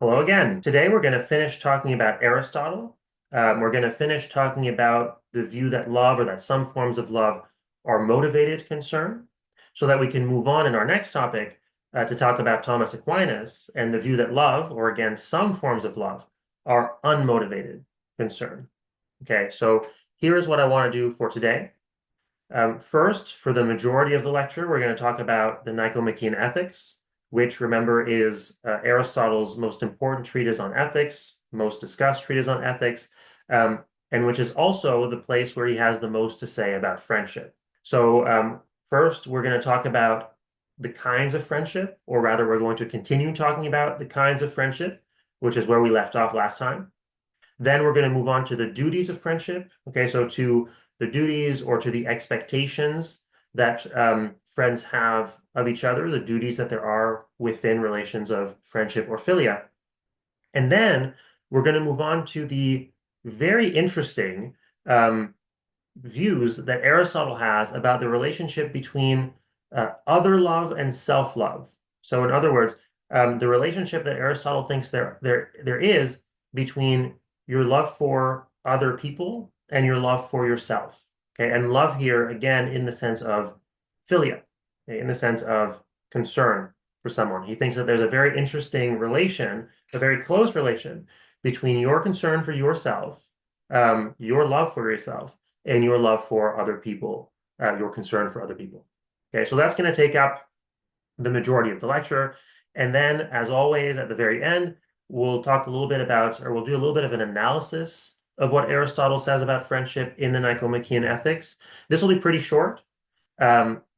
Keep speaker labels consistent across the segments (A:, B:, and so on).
A: Hello again. Today we're going to finish talking about Aristotle. We're going to finish talking about the view that love or that some forms of love are motivated concern, so that we can move on in our next topic to talk about Thomas Aquinas and the view that love, or again, some forms of love, are unmotivated concern. Okay, so here is what I want to do for today. First, for the majority of the lecture, we're going to talk about the Nicomachean Ethics, which, remember, is Aristotle's most important treatise on ethics, most discussed treatise on ethics, and which is also the place where he has the most to say about friendship. So, first, we're going to talk about the kinds of friendship, or rather, we're going to continue talking about the kinds of friendship, which is where we left off last time. Then we're going to move on to the duties of friendship. Okay, so to the duties or to the expectations that friends have of each other, the duties that there are within relations of friendship or philia. And then we're going to move on to the very interesting views that Aristotle has about the relationship between other love and self-love. So, in other words, the relationship that Aristotle thinks there is between your love for other people and your love for yourself. Okay, and love here again in the sense of philia, okay, in the sense of concern for someone. He thinks that there's a very interesting relation, a very close relation between your concern for yourself, your love for yourself, and your love for other people, your concern for other people. Okay, so that's going to take up the majority of the lecture. And then, as always, at the very end, we'll talk a little bit about, or we'll do a little bit of an analysis of what Aristotle says about friendship in the Nicomachean Ethics. This will be pretty short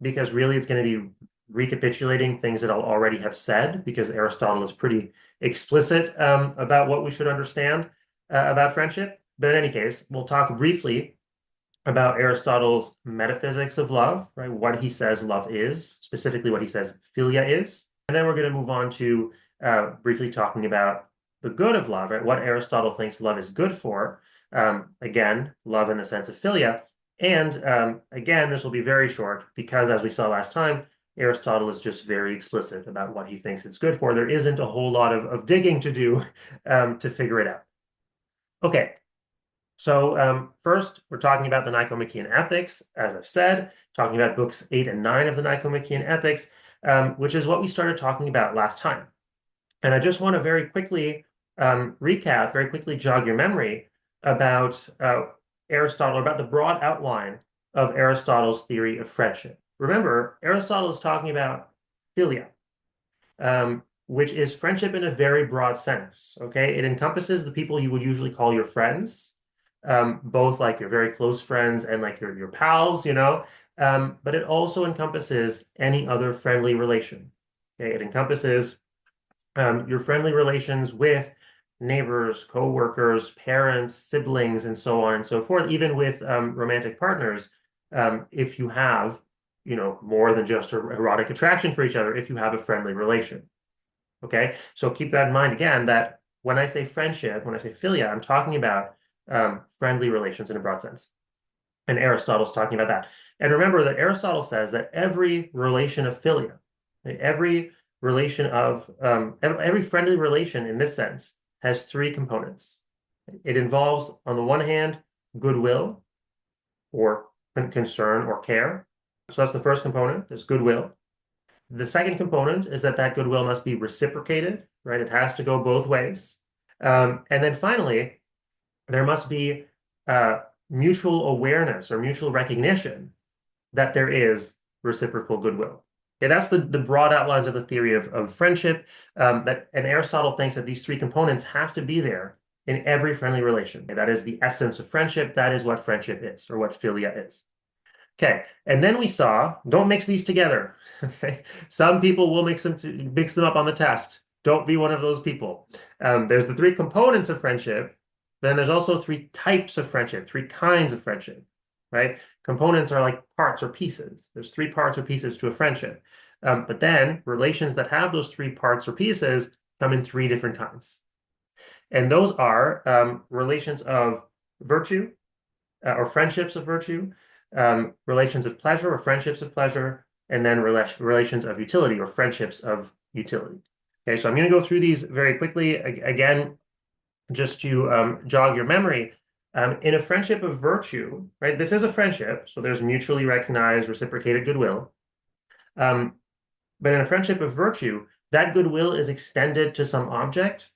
A: because really it's going to be recapitulating things that I'll already have said, because Aristotle is pretty explicit about what we should understand about friendship. But in any case, we'll talk briefly about Aristotle's metaphysics of love, right? What he says love is, specifically what he says philia is. And then we're going to move on to briefly talking about the good of love, right? What Aristotle thinks love is good for. Again, love in the sense of philia. And again, this will be very short because, as we saw last time, Aristotle is just very explicit about what he thinks it's good for. There isn't a whole lot of digging to do to figure it out. Okay, so first, we're talking about the Nicomachean Ethics, as I've said, talking about books 8 and 9 of the Nicomachean Ethics, which is what we started talking about last time. And I just want to very quickly recap, very quickly jog your memory about Aristotle, about the broad outline of Aristotle's theory of friendship. Remember, Aristotle is talking about philia, which is friendship in a very broad sense. Okay, it encompasses the people you would usually call your friends, both like your very close friends and like your pals, but it also encompasses any other friendly relation. Okay, it encompasses your friendly relations with neighbors, co-workers, parents, siblings, and so on and so forth, even with romantic partners, if you have, more than just erotic attraction for each other, if you have a friendly relation. Okay, so keep that in mind again, that when I say friendship, when I say philia, I'm talking about friendly relations in a broad sense. And Aristotle's talking about that. And remember that Aristotle says that every relation of philia, every relation of, every friendly relation in this sense has three components. It involves, on the one hand, goodwill or concern or care. So that's the first component, is goodwill. The second component is that goodwill must be reciprocated, right? It has to go both ways. And then finally, there must be mutual awareness or mutual recognition that there is reciprocal goodwill. Okay, that's the broad outlines of the theory of friendship. And Aristotle thinks that these three components have to be there in every friendly relation. Okay, that is the essence of friendship. That is what friendship is, or what philia is. Okay, and then we saw, don't mix these together. Okay, some people will mix them up on the test. Don't be one of those people. There's the three components of friendship. Then there's also three types of friendship, three kinds of friendship, right? Components are like parts or pieces. There's three parts or pieces to a friendship. But then relations that have those three parts or pieces come in three different kinds. And those are relations of virtue, or friendships of virtue, relations of pleasure or friendships of pleasure, and then relations of utility or friendships of utility. Okay, so I'm going to go through these very quickly again, just to jog your memory. In a friendship of virtue, right? This is a friendship, so there's mutually recognized, reciprocated goodwill. Um, but in a friendship of virtue, that goodwill is extended to some object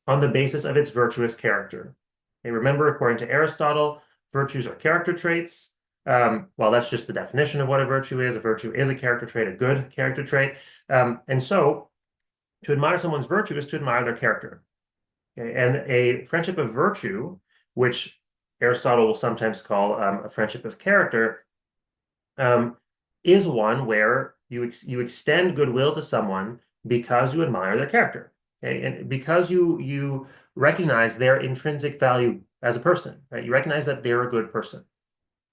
A: on the basis of its virtuous character. Okay, remember, according to Aristotle, virtues are character traits. Well, that's just the definition of what a virtue is. A virtue is a character trait, a good character trait. And so to admire someone's virtue is to admire their character. Okay? And a friendship of virtue, which Aristotle will sometimes call a friendship of character, um, is one where you extend goodwill to someone because you admire their character, okay? And because you recognize their intrinsic value as a person, right? You recognize that they're a good person.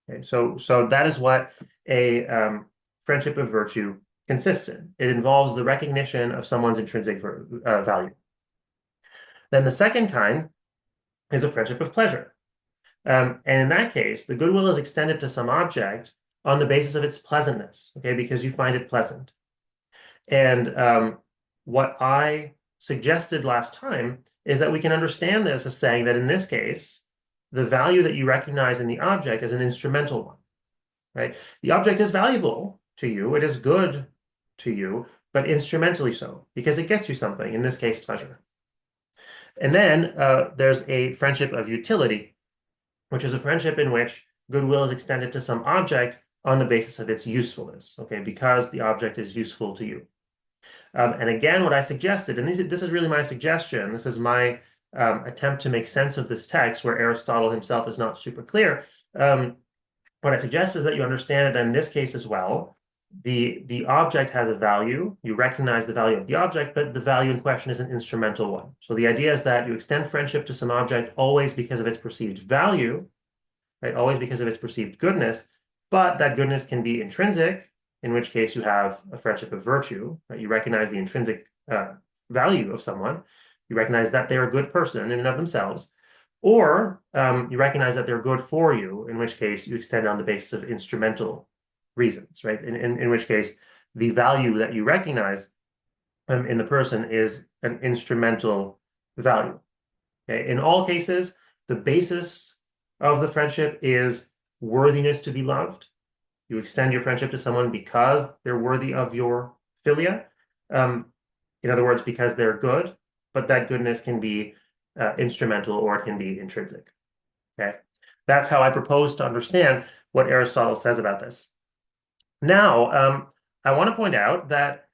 A: Okay, so that is what a friendship of virtue consists in. It involves the recognition of someone's intrinsic value. Then the second kind is a friendship of pleasure. And in that case, the goodwill is extended to some object on the basis of its pleasantness, okay, because you find it pleasant. And what I suggested last time is that we can understand this as saying that in this case, the value that you recognize in the object is an instrumental one, right? The object is valuable to you, it is good to you, but instrumentally so, because it gets you something, in this case, pleasure. And then there's a friendship of utility, which is a friendship in which goodwill is extended to some object on the basis of its usefulness, okay, because the object is useful to you. And again, what I suggested, and this is really my suggestion, this is my attempt to make sense of this text where Aristotle himself is not super clear. What I suggest is that you understand that in this case as well, the object has a value. You recognize the value of the object, but the value in question is an instrumental one. So the idea is that you extend friendship to some object always because of its perceived value, right? Always because of its perceived goodness, but that goodness can be intrinsic, in which case you have a friendship of virtue, right? You recognize the intrinsic value of someone. You recognize that they're a good person in and of themselves, or you recognize that they're good for you, in which case you extend on the basis of instrumental reasons, right? In which case the value that you recognize in the person is an instrumental value. Okay? In all cases, the basis of the friendship is worthiness to be loved. You extend your friendship to someone because they're worthy of your philia. In other words, because they're good, but that goodness can be instrumental or it can be intrinsic. Okay, that's how I propose to understand what Aristotle says about this. Now, I want to point out that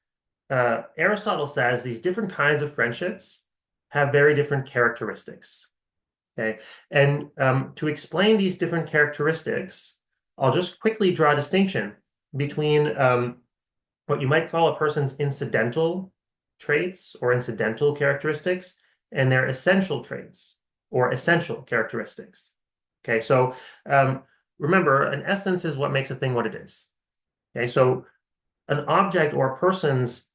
A: Aristotle says these different kinds of friendships have very different characteristics. Okay, and to explain these different characteristics, I'll just quickly draw a distinction between what you might call a person's incidental traits or incidental characteristics and their essential traits or essential characteristics. Okay, so remember, an essence is what makes a thing what it is. Okay, so an object or a person's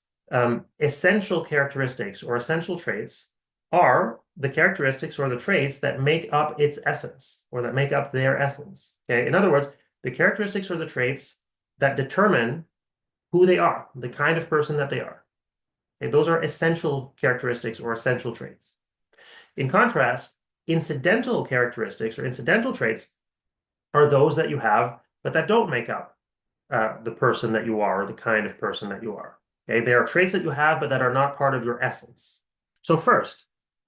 A: essential characteristics or essential traits are the characteristics or the traits that make up its essence or that make up their essence. Okay, in other words, the characteristics or the traits that determine who they are, the kind of person that they are. Okay, those are essential characteristics or essential traits. In contrast, incidental characteristics or incidental traits are those that you have, but that don't make up the person that you are or the kind of person that you are. Okay, they are traits that you have, but that are not part of your essence. So first,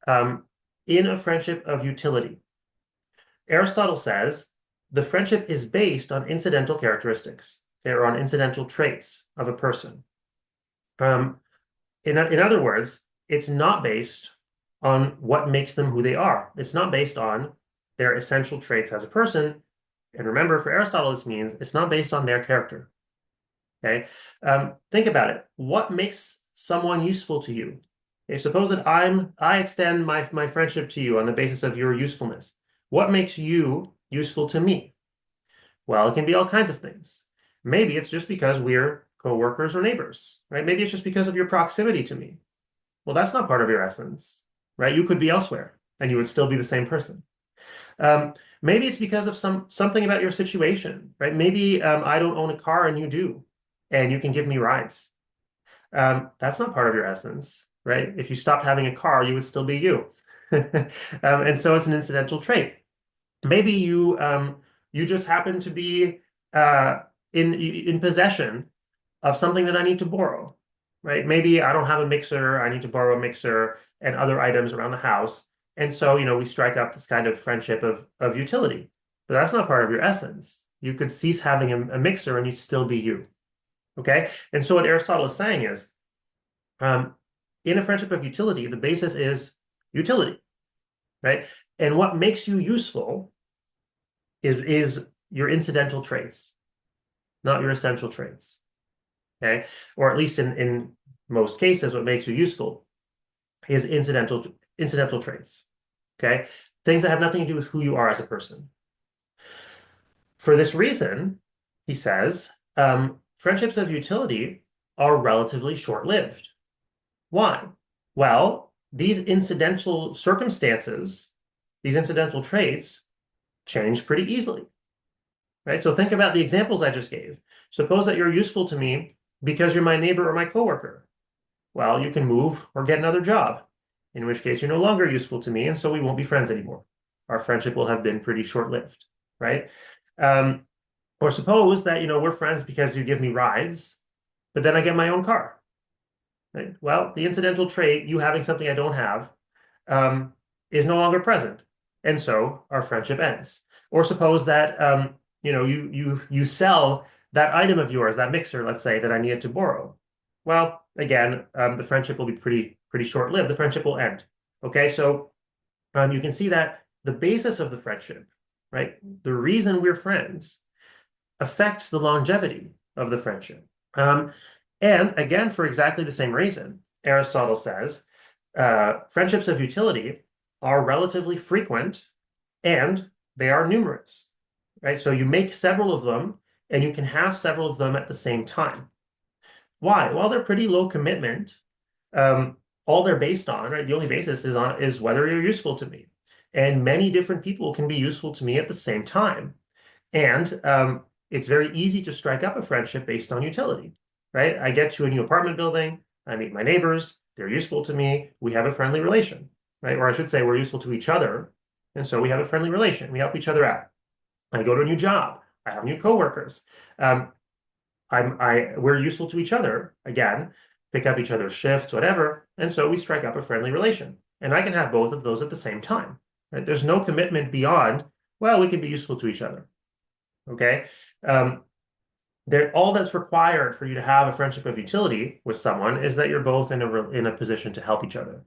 A: in a friendship of utility, Aristotle says the friendship is based on incidental characteristics, okay, or on incidental traits of a person. In other words, it's not based on what makes them who they are. It's not based on their essential traits as a person. And remember, for Aristotle, this means it's not based on their character. Okay, think about it. What makes someone useful to you? Okay, suppose that I extend my friendship to you on the basis of your usefulness. What makes you useful to me? Well, it can be all kinds of things. Maybe it's just because we're coworkers or neighbors, right? Maybe it's just because of your proximity to me. Well, that's not part of your essence, right? You could be elsewhere and you would still be the same person. Maybe it's because of something about your situation, right? Maybe I don't own a car and you do, and you can give me rides. That's not part of your essence. right? If you stopped having a car, you would still be you. And so it's an incidental trait. Maybe you just happen to be uh, in possession of something that I need to borrow, right? Maybe I don't have a mixer, I need to borrow a mixer and other items around the house. And so, we strike up this kind of friendship of utility. But that's not part of your essence. You could cease having a mixer and you'd still be you. Okay? And so what Aristotle is saying is, um, in a friendship of utility, the basis is utility, right? And what makes you useful is your incidental traits, not your essential traits. Okay? Or at least in most cases, what makes you useful is incidental traits. Okay? Things that have nothing to do with who you are as a person. For this reason, he says, friendships of utility are relatively short-lived. Why? Well, these incidental circumstances, these incidental traits, change pretty easily. Right? So think about the examples I just gave. Suppose that you're useful to me because you're my neighbor or my coworker. Well, you can move or get another job, in which case you're no longer useful to me, and so we won't be friends anymore. Our friendship will have been pretty short-lived, right? Um, or suppose that, we're friends because you give me rides, but then I get my own car, right? Well, the incidental trait, you having something I don't have, is no longer present, and so our friendship ends. Or suppose that, you sell that item of yours, that mixer, let's say, that I needed to borrow. Well, again, the friendship will be pretty short-lived. The friendship will end. Okay, so you can see that the basis of the friendship, right, the reason we're friends, affects the longevity of the friendship. And again, for exactly the same reason, Aristotle says friendships of utility are relatively frequent and they are numerous, right? So you make several of them and you can have several of them at the same time. Why? Well, they're pretty low commitment. Um, all they're based on, right? The only basis is whether you're useful to me. And many different people can be useful to me at the same time. And it's very easy to strike up a friendship based on utility, right? I get to a new apartment building, I meet my neighbors, they're useful to me, we have a friendly relation, right? Or I should say, we're useful to each other, and so we have a friendly relation. We help each other out. I go to a new job, I have new coworkers. Um, we're useful to each other again, pick up each other's shifts, whatever, and so we strike up a friendly relation. And I can have both of those at the same time, right? There's no commitment beyond, well, we can be useful to each other. Okay. Um, all that's required for you to have a friendship of utility with someone is that you're both in a position to help each other.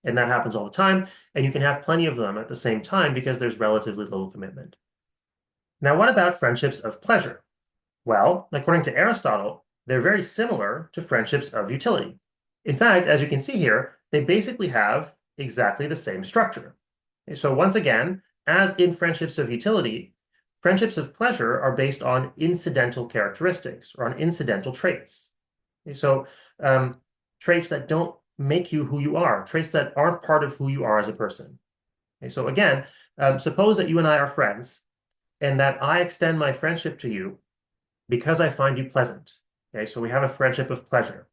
A: And that happens all the time. And you can have plenty of them at the same time because there's relatively little commitment. Now, what about friendships of pleasure? Well, according to Aristotle, they're very similar to friendships of utility. In fact, as you can see here, they basically have exactly the same structure. So once again, as in friendships of utility, friendships of pleasure are based on incidental characteristics or on incidental traits. So traits that don't make you who you are, traits that aren't part of who you are as a person. So again, suppose that you and I are friends and that I extend my friendship to you because I find you pleasant. Okay, so we have a friendship of pleasure.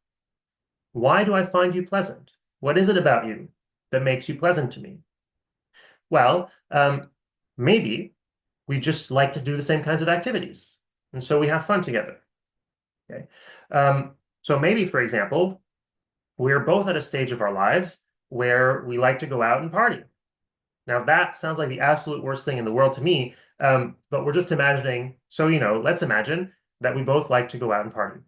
A: Why do I find you pleasant? What is it about you that makes you pleasant to me? Well, maybe we just like to do the same kinds of activities. And so we have fun together. Okay. So maybe, for example, we're both at a stage of our lives where we like to go out and party. Now, that sounds like the absolute worst thing in the world to me, but we're just imagining. So, let's imagine that we both like to go out and party,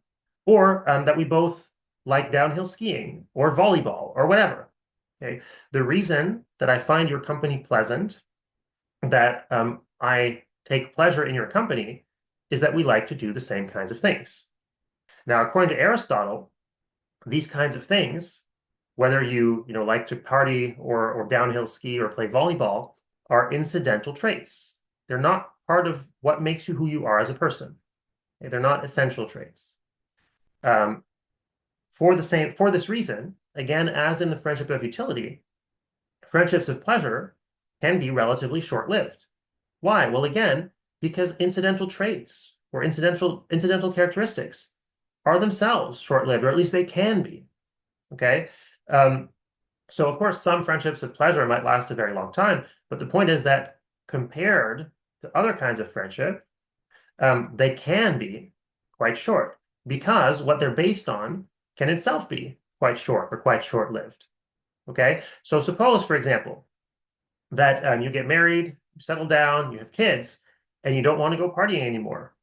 A: or that we both like downhill skiing or volleyball or whatever. Okay. The reason that I find your company pleasant, that I take pleasure in your company, is that we like to do the same kinds of things. Now, according to Aristotle, these kinds of things, whether you like to party or downhill ski or play volleyball, are incidental traits. They're not part of what makes you who you are as a person. They're not essential traits. For this reason, again, as in the friendship of utility, friendships of pleasure can be relatively short-lived. Why? Well, again, because incidental traits or incidental characteristics are themselves short-lived, or at least they can be. Okay. Um, so, of course, some friendships of pleasure might last a very long time, but the point is that compared to other kinds of friendship, they can be quite short because what they're based on can itself be quite short or quite short-lived. Okay, so suppose, for example, that you get married, you settle down, you have kids, and you don't want to go partying anymore.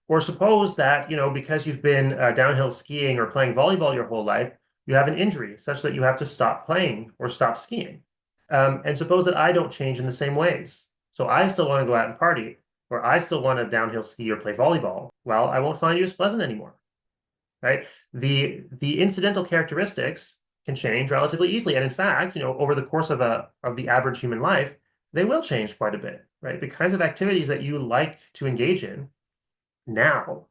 A: Or suppose that, because you've been downhill skiing or playing volleyball your whole life, you have an injury such that you have to stop playing or stop skiing. And suppose that I don't change in the same ways. So I still want to go out and party, or I still want to downhill ski or play volleyball. Well, I won't find you as pleasant anymore, right? The incidental characteristics can change relatively easily. And in fact, over the course of the average human life, they will change quite a bit, right? The kinds of activities that you like to engage in now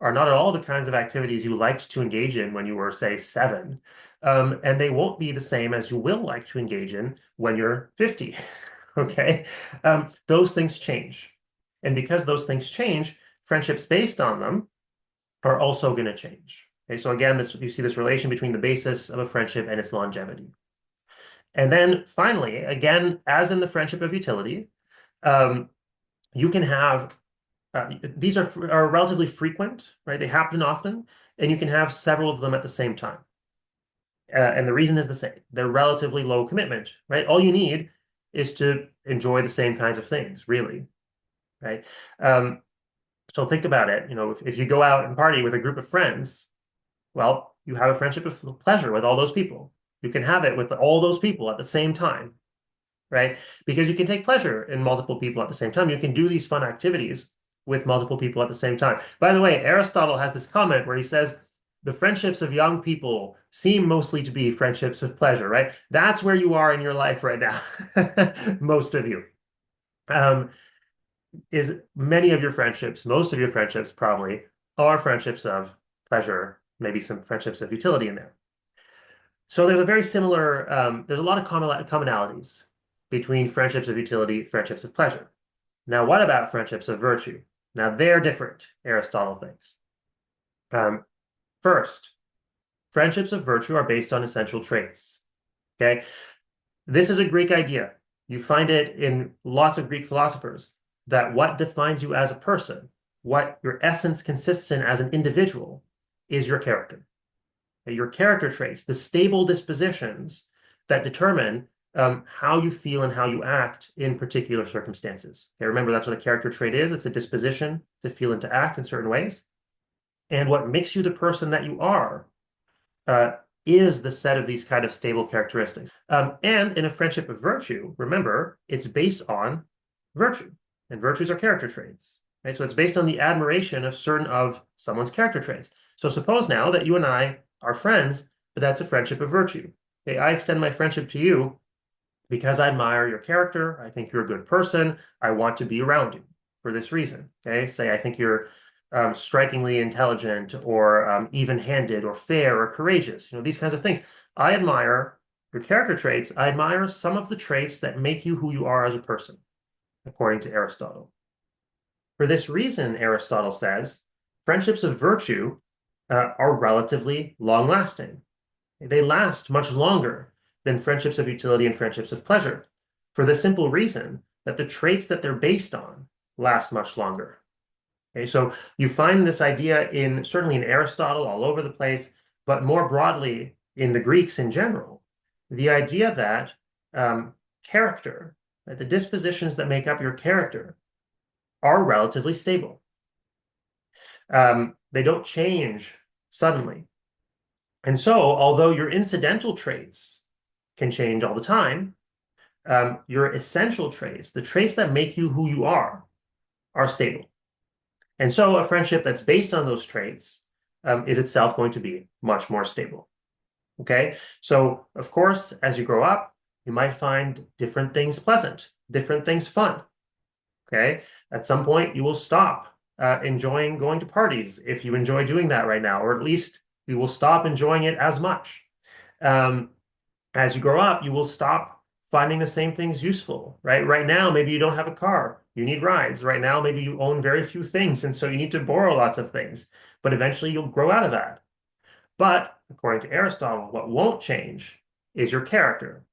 A: are not at all the kinds of activities you liked to engage in when you were, say, 7. And they won't be the same as you will like to engage in when you're 50. Okay? Those things change. And because those things change, friendships based on them are also going to change. Okay, so again, you see this relation between the basis of a friendship and its longevity. And then finally, again, as in the friendship of utility, um, you can have these are relatively frequent, right? They happen often, and you can have several of them at the same time. And the reason is the same. They're relatively low commitment, right? All you need is to enjoy the same kinds of things, really, right? Um, so think about it. If you go out and party with a group of friends, well, you have a friendship of pleasure with all those people. You can have it with all those people at the same time, right? Because you can take pleasure in multiple people at the same time. You can do these fun activities with multiple people at the same time. By the way, Aristotle has this comment where he says, the friendships of young people seem mostly to be friendships of pleasure, right? That's where you are in your life right now, most of you. Um, is many of your friendships, most of your friendships probably are friendships of pleasure, maybe some friendships of utility in there. So there's a very similar, there's a lot of commonalities between friendships of utility, friendships of pleasure. Now, what about friendships of virtue? Now, they're different, Aristotle thinks. Um, First, friendships of virtue are based on essential traits. Okay, this is a Greek idea. You find it in lots of Greek philosophers that what defines you as a person, what your essence consists in as an individual, is your character. Your character traits, the stable dispositions that determine how you feel and how you act in particular circumstances. Okay, remember, that's what a character trait is. It's a disposition to feel and to act in certain ways. And what makes you the person that you are uh, is the set of these kind of stable characteristics. And in a friendship of virtue, remember, it's based on virtue, and virtues are character traits. Right? So it's based on the admiration of certain of someone's character traits. So suppose now that you and I are friends, but that's a friendship of virtue. Okay, I extend my friendship to you because I admire your character. I think you're a good person. I want to be around you for this reason. Okay, say I think you're strikingly intelligent or even-handed or fair or courageous. These kinds of things. I admire your character traits. I admire some of the traits that make you who you are as a person, according to Aristotle. For this reason, Aristotle says, friendships of virtue are relatively long-lasting. They last much longer than friendships of utility and friendships of pleasure, for the simple reason that the traits that they're based on last much longer. Okay, so you find this idea certainly in Aristotle all over the place, but more broadly in the Greeks in general, the idea that character, right, the dispositions that make up your character, are relatively stable. They don't change suddenly. And so, although your incidental traits can change all the time, your essential traits, the traits that make you who you are stable. And so a friendship that's based on those traits is itself going to be much more stable. Okay? So, of course, as you grow up, you might find different things pleasant, different things fun. Okay? At some point, you will stop enjoying going to parties if you enjoy doing that right now, or at least you will stop enjoying it as much. As you grow up, you will stop finding the same things useful, right? Right now, maybe you don't have a car. You need rides. Right now, maybe you own very few things, and so you need to borrow lots of things. But eventually, you'll grow out of that. But according to Aristotle, what won't change is your character.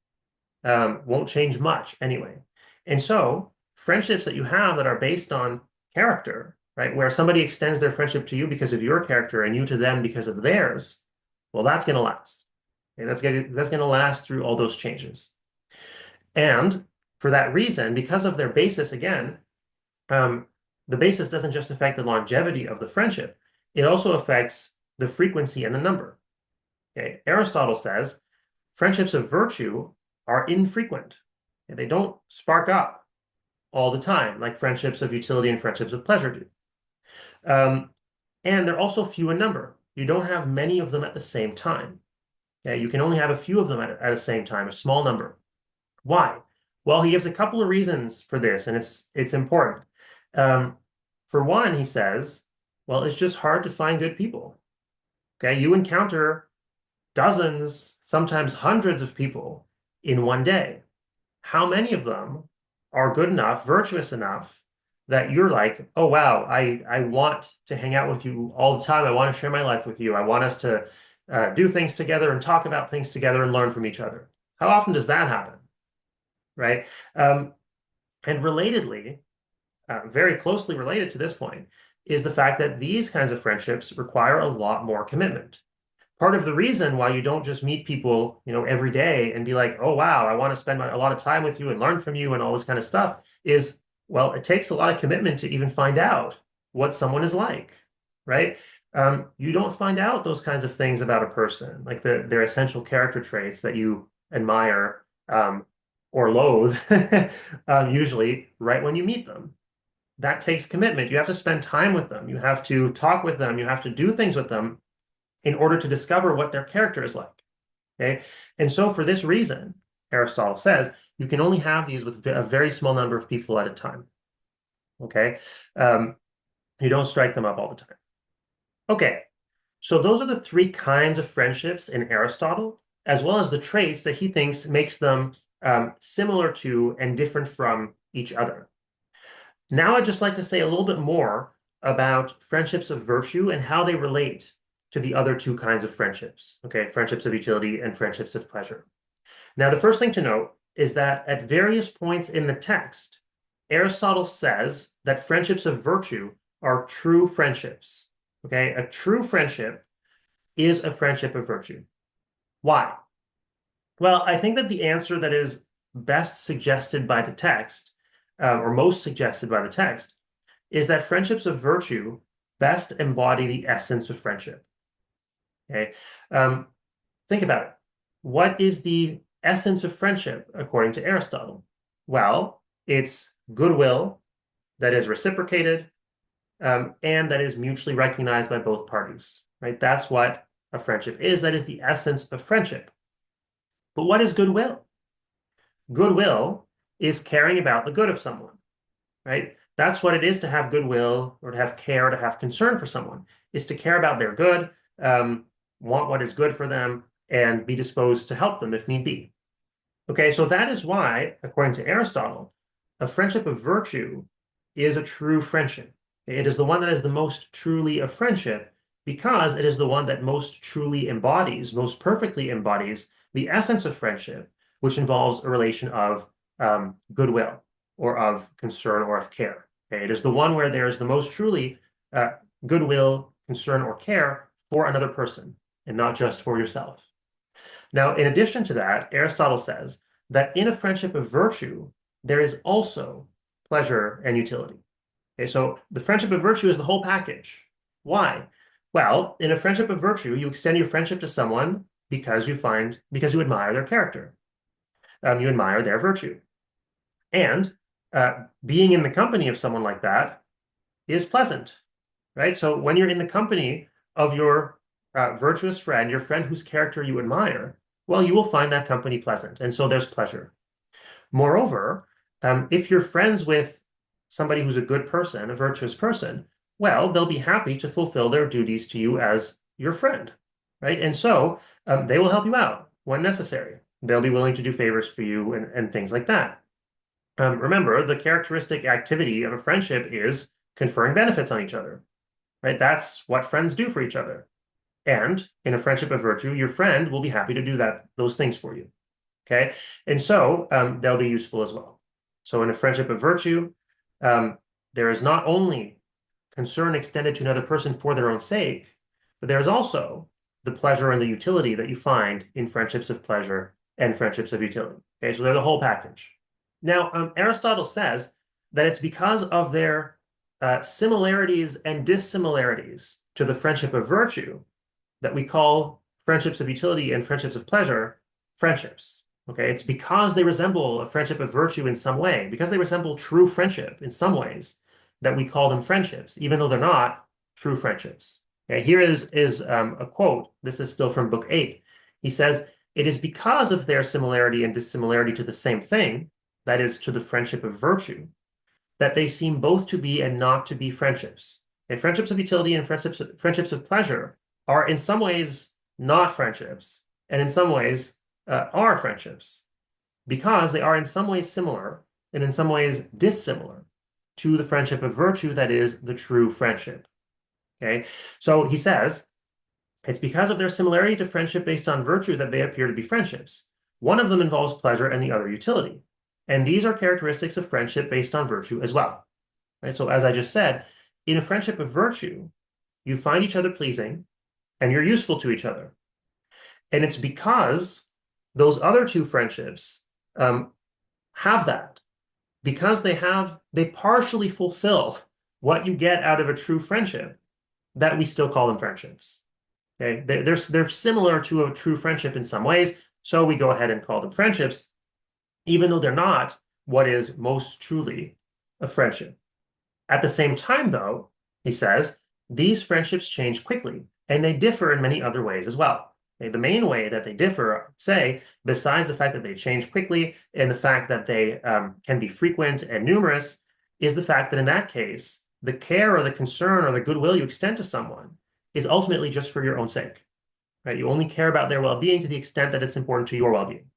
A: Won't change much anyway. And so friendships that you have that are based on character, right, where somebody extends their friendship to you because of your character and you to them because of theirs, well, that's going to last. Okay, that's going to last through all those changes. And for that reason, because of their basis, again, um, the basis doesn't just affect the longevity of the friendship, it also affects the frequency and the number. Okay? Aristotle says friendships of virtue are infrequent. Okay? They don't spark up all the time like friendships of utility and friendships of pleasure do. Um, and they're also few in number. You don't have many of them at the same time. Okay? You can only have a few of them at the same time, a small number. Why? Well, he gives a couple of reasons for this, and it's important. Um, for one, he says, well, it's just hard to find good people. Okay, you encounter dozens, sometimes hundreds of people in one day. How many of them are good enough, virtuous enough that you're like, oh wow, I want to hang out with you all the time. I want to share my life with you. I want us to do things together and talk about things together and learn from each other. How often does that happen? Right? Um, and relatedly, very closely related to this point, is the fact that these kinds of friendships require a lot more commitment. Part of the reason why you don't just meet people, every day and be like, oh, wow, I want to spend a lot of time with you and learn from you and all this kind of stuff is, well, it takes a lot of commitment to even find out what someone is like, right? You don't find out those kinds of things about a person, like their essential character traits that you admire or loathe, usually right when you meet them. That takes commitment. You have to spend time with them. You have to talk with them. You have to do things with them in order to discover what their character is like. Okay. And so for this reason, Aristotle says you can only have these with a very small number of people at a time. Okay. Um, you don't strike them up all the time. Okay. So those are the three kinds of friendships in Aristotle, as well as the traits that he thinks makes them similar to and different from each other. Now I'd just like to say a little bit more about friendships of virtue and how they relate to the other two kinds of friendships. Okay, friendships of utility and friendships of pleasure. Now, the first thing to note is that at various points in the text, Aristotle says that friendships of virtue are true friendships. Okay, a true friendship is a friendship of virtue. Why? Well, I think that the answer that is best suggested by the text, or most suggested by the text, is that friendships of virtue best embody the essence of friendship. Okay. Um, think about it. What is the essence of friendship according to Aristotle? Well, it's goodwill that is reciprocated and that is mutually recognized by both parties, right? That's what a friendship is. That is the essence of friendship. But what is goodwill? Goodwill is caring about the good of someone, right? That's what it is to have goodwill or to have care, to have concern for someone, is to care about their good, um, want what is good for them, and be disposed to help them if need be. Okay, so that is why, according to Aristotle, a friendship of virtue is a true friendship. It is the one that is the most truly a friendship because it is the one that most truly embodies, most perfectly embodies the essence of friendship, which involves a relation of goodwill or of concern or of care. Okay, it is the one where there is the most truly uh, goodwill, concern, or care for another person and not just for yourself. Now, in addition to that, Aristotle says that in a friendship of virtue, there is also pleasure and utility. Okay, so the friendship of virtue is the whole package. Why? Well, in a friendship of virtue, you extend your friendship to someone because you admire their character. You admire their virtue. And being in the company of someone like that is pleasant, right? So when you're in the company of your virtuous friend, your friend whose character you admire, well, you will find that company pleasant. And so there's pleasure. Moreover, if you're friends with somebody who's a good person, a virtuous person, well, they'll be happy to fulfill their duties to you as your friend, right? And so they will help you out when necessary. They'll be willing to do favors for you and things like that. Remember, the characteristic activity of a friendship is conferring benefits on each other, right? That's what friends do for each other. And in a friendship of virtue, your friend will be happy to do those things for you. Okay. And so they'll be useful as well. So in a friendship of virtue, um, there is not only concern extended to another person for their own sake, but there's also the pleasure and the utility that you find in friendships of pleasure and friendships of utility. Okay, so they're the whole package. Now, Aristotle says that it's because of their similarities and dissimilarities to the friendship of virtue that we call friendships of utility and friendships of pleasure friendships. Okay, it's because they resemble a friendship of virtue in some way, because they resemble true friendship in some ways, that we call them friendships, even though they're not true friendships. Okay, here is a quote. This is still from Book 8. He says, "It is because of their similarity and dissimilarity to the same thing, that is, to the friendship of virtue, that they seem both to be and not to be friendships. And friendships of utility and friendships of pleasure are in some ways not friendships, and in some ways are friendships, because they are in some ways similar and in some ways dissimilar to the friendship of virtue that is the true friendship." Okay, so he says, it's because of their similarity to friendship based on virtue that they appear to be friendships. One of them involves pleasure and the other utility. And these are characteristics of friendship based on virtue as well. Right? So as I just said, in a friendship of virtue, you find each other pleasing and you're useful to each other. And it's because those other two friendships have that, because they partially fulfill what you get out of a true friendship, that we still call them friendships. Okay, they're similar to a true friendship in some ways, so we go ahead and call them friendships, even though they're not what is most truly a friendship. At the same time, though, he says, these friendships change quickly, and they differ in many other ways as well. Okay, the main way that they differ, say, besides the fact that they change quickly and the fact that they can be frequent and numerous, is the fact that in that case, the care or the concern or the goodwill you extend to someone is ultimately just for your own sake. Right? You only care about their well-being to the extent that it's important to your well-being.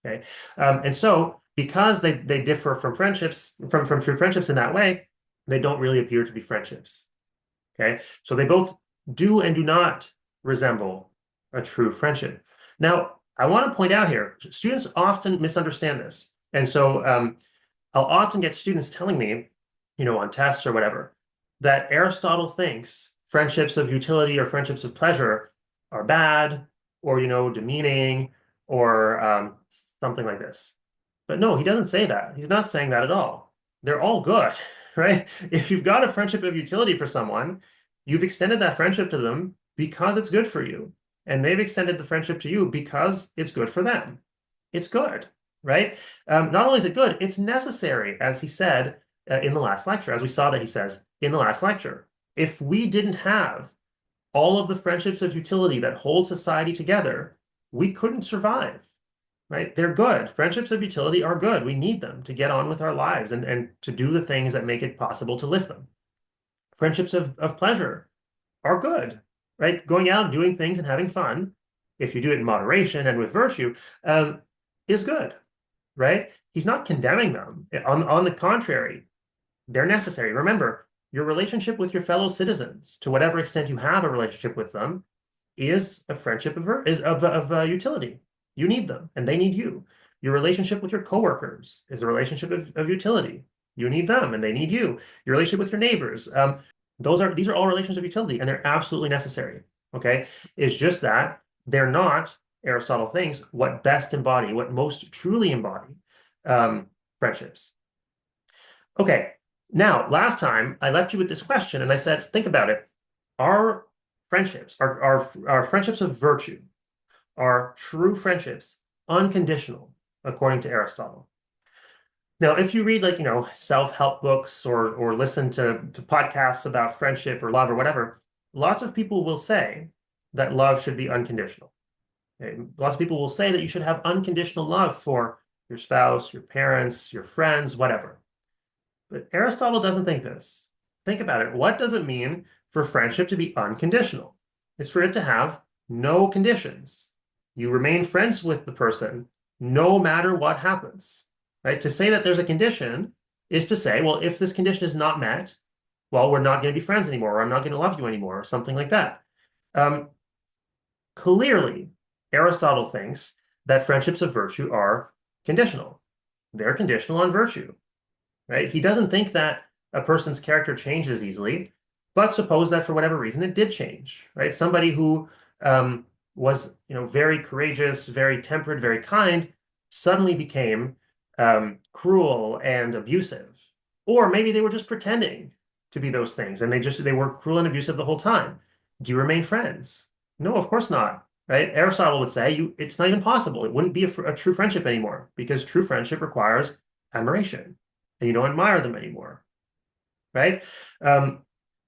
A: Okay, and so because they differ from friendships, from true friendships in that way, they don't really appear to be friendships. Okay, so they both do and do not resemble a true friendship. Now, I want to point out here, students often misunderstand this. And so I'll often get students telling me, on tests or whatever, that Aristotle thinks friendships of utility or friendships of pleasure are bad or, demeaning or something like this. But no, he doesn't say that. He's not saying that at all. They're all good, right? If you've got a friendship of utility for someone, you've extended that friendship to them because it's good for you. And they've extended the friendship to you because it's good for them. It's good, right? Not only is it good, it's necessary, as he said in the last lecture, as we saw that he says in the last lecture. If we didn't have all of the friendships of utility that hold society together, we couldn't survive, right? They're good. Friendships of utility are good. We need them to get on with our lives and to do the things that make it possible to live them. Friendships of pleasure are good, right? Going out, doing things, and having fun, if you do it in moderation and with virtue, is good, right? He's not condemning them. On the contrary, they're necessary. Remember, your relationship with your fellow citizens, to whatever extent you have a relationship with them, is a friendship of utility. You need them, and they need you. Your relationship with your coworkers is a relationship of utility. You need them, and they need you. Your relationship with your neighbors, these are all relations of utility, and they're absolutely necessary. Okay, it's just that they're not, Aristotle thinks, what best embody, what most truly embody friendships. Okay, now last time I left you with this question, and I said, think about it. Are friendships, are friendships of virtue, are true friendships unconditional according to Aristotle? Now, if you read self-help books or listen to podcasts about friendship or love or whatever, lots of people will say that love should be unconditional. Okay? Lots of people will say that you should have unconditional love for your spouse, your parents, your friends, whatever. But Aristotle doesn't think this. Think about it. What does it mean for friendship to be unconditional? It's for it to have no conditions. You remain friends with the person no matter what happens. Right? To say that there's a condition is to say, well, if this condition is not met, well, we're not going to be friends anymore, or I'm not going to love you anymore, or something like that. Clearly, Aristotle thinks that friendships of virtue are conditional. They're conditional on virtue, right? He doesn't think that a person's character changes easily, but suppose that for whatever reason it did change, right? Somebody who was, very courageous, very tempered, very kind, suddenly became cruel and abusive, or maybe they were just pretending to be those things, and they were cruel and abusive the whole time. Do you remain friends? No, of course not. Right? Aristotle would say it's not even possible. It wouldn't be a true friendship anymore because true friendship requires admiration and you don't admire them anymore, right? Um,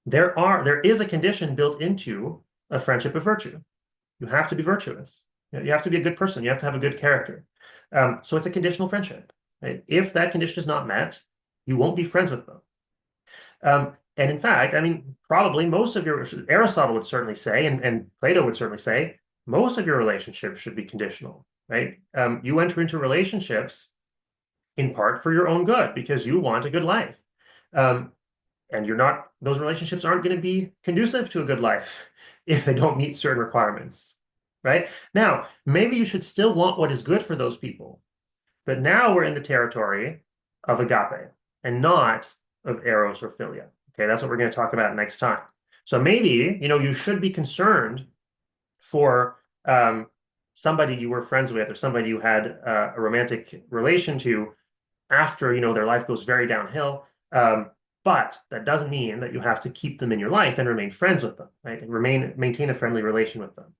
A: there is a condition built into a friendship of virtue. You have to be virtuous. You have to be a good person. You have to have a good character. So it's a conditional friendship. Right? If that condition is not met, you won't be friends with them. And in fact, I mean, probably most of your, Aristotle would certainly say, and Plato would certainly say, most of your relationships should be conditional, right? You enter into relationships in part for your own good because you want a good life. Um, and those relationships aren't going to be conducive to a good life if they don't meet certain requirements, right? Now, maybe you should still want what is good for those people, but now we're in the territory of agape and not of eros or philia. Okay, that's what we're going to talk about next time. So maybe, you should be concerned for somebody you were friends with or somebody you had a romantic relation to after, their life goes very downhill. But that doesn't mean that you have to keep them in your life and remain friends with them, right? And maintain a friendly relation with them.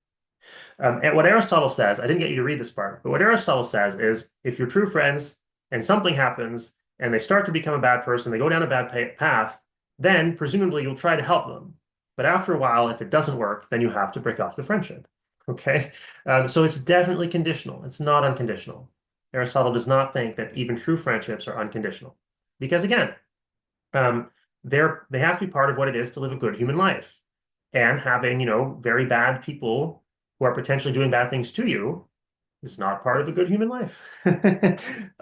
A: And what Aristotle says, I didn't get you to read this part, but what Aristotle says is if you're true friends and something happens and they start to become a bad person, they go down a bad path, then presumably you'll try to help them. But after a while, if it doesn't work, then you have to break off the friendship. Okay? So it's definitely conditional. It's not unconditional. Aristotle does not think that even true friendships are unconditional. Because again, um, they have to be part of what it is to live a good human life. And having, very bad people who are potentially doing bad things to you is not part of a good human life.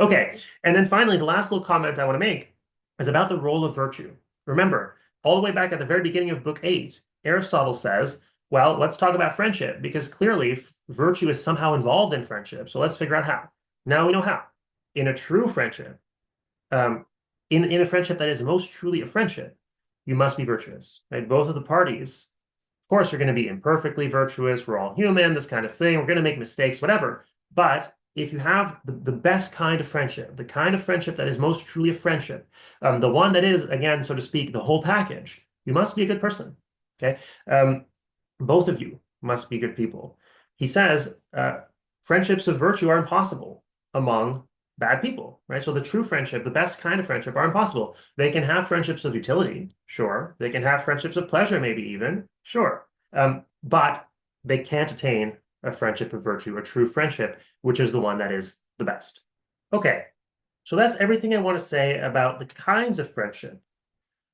A: Okay. And then finally, the last little comment I want to make is about the role of virtue. Remember, all the way back at the very beginning of book 8, Aristotle says, well, let's talk about friendship because clearly virtue is somehow involved in friendship. So let's figure out how. Now we know how. In a true friendship, um, in a friendship that is most truly a friendship, you must be virtuous, right? Both of the parties, of course, are going to be imperfectly virtuous. We're all human, this kind of thing. We're going to make mistakes, whatever. But if you have the best kind of friendship, the kind of friendship that is most truly a friendship, the one that is, again, so to speak, the whole package, you must be a good person. Okay. Both of you must be good people. He says, friendships of virtue are impossible among bad people, right? So the true friendship, the best kind of friendship are impossible. They can have friendships of utility, sure. They can have friendships of pleasure, maybe even, sure. But they can't attain a friendship of virtue, a true friendship, which is the one that is the best. Okay, so that's everything I want to say about the kinds of friendship.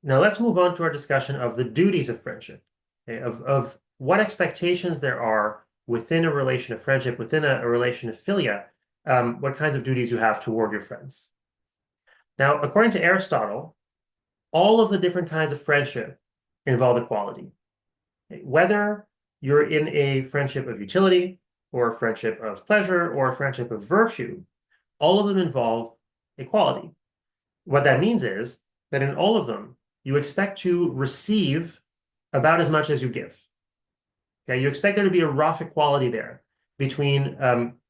A: Now let's move on to our discussion of the duties of friendship, okay, of what expectations there are within a relation of friendship, within a relation of philia, what kinds of duties you have toward your friends. Now, according to Aristotle, all of the different kinds of friendship involve equality. Whether you're in a friendship of utility, or a friendship of pleasure, or a friendship of virtue, all of them involve equality. What that means is that in all of them, you expect to receive about as much as you give. Okay, you expect there to be a rough equality there between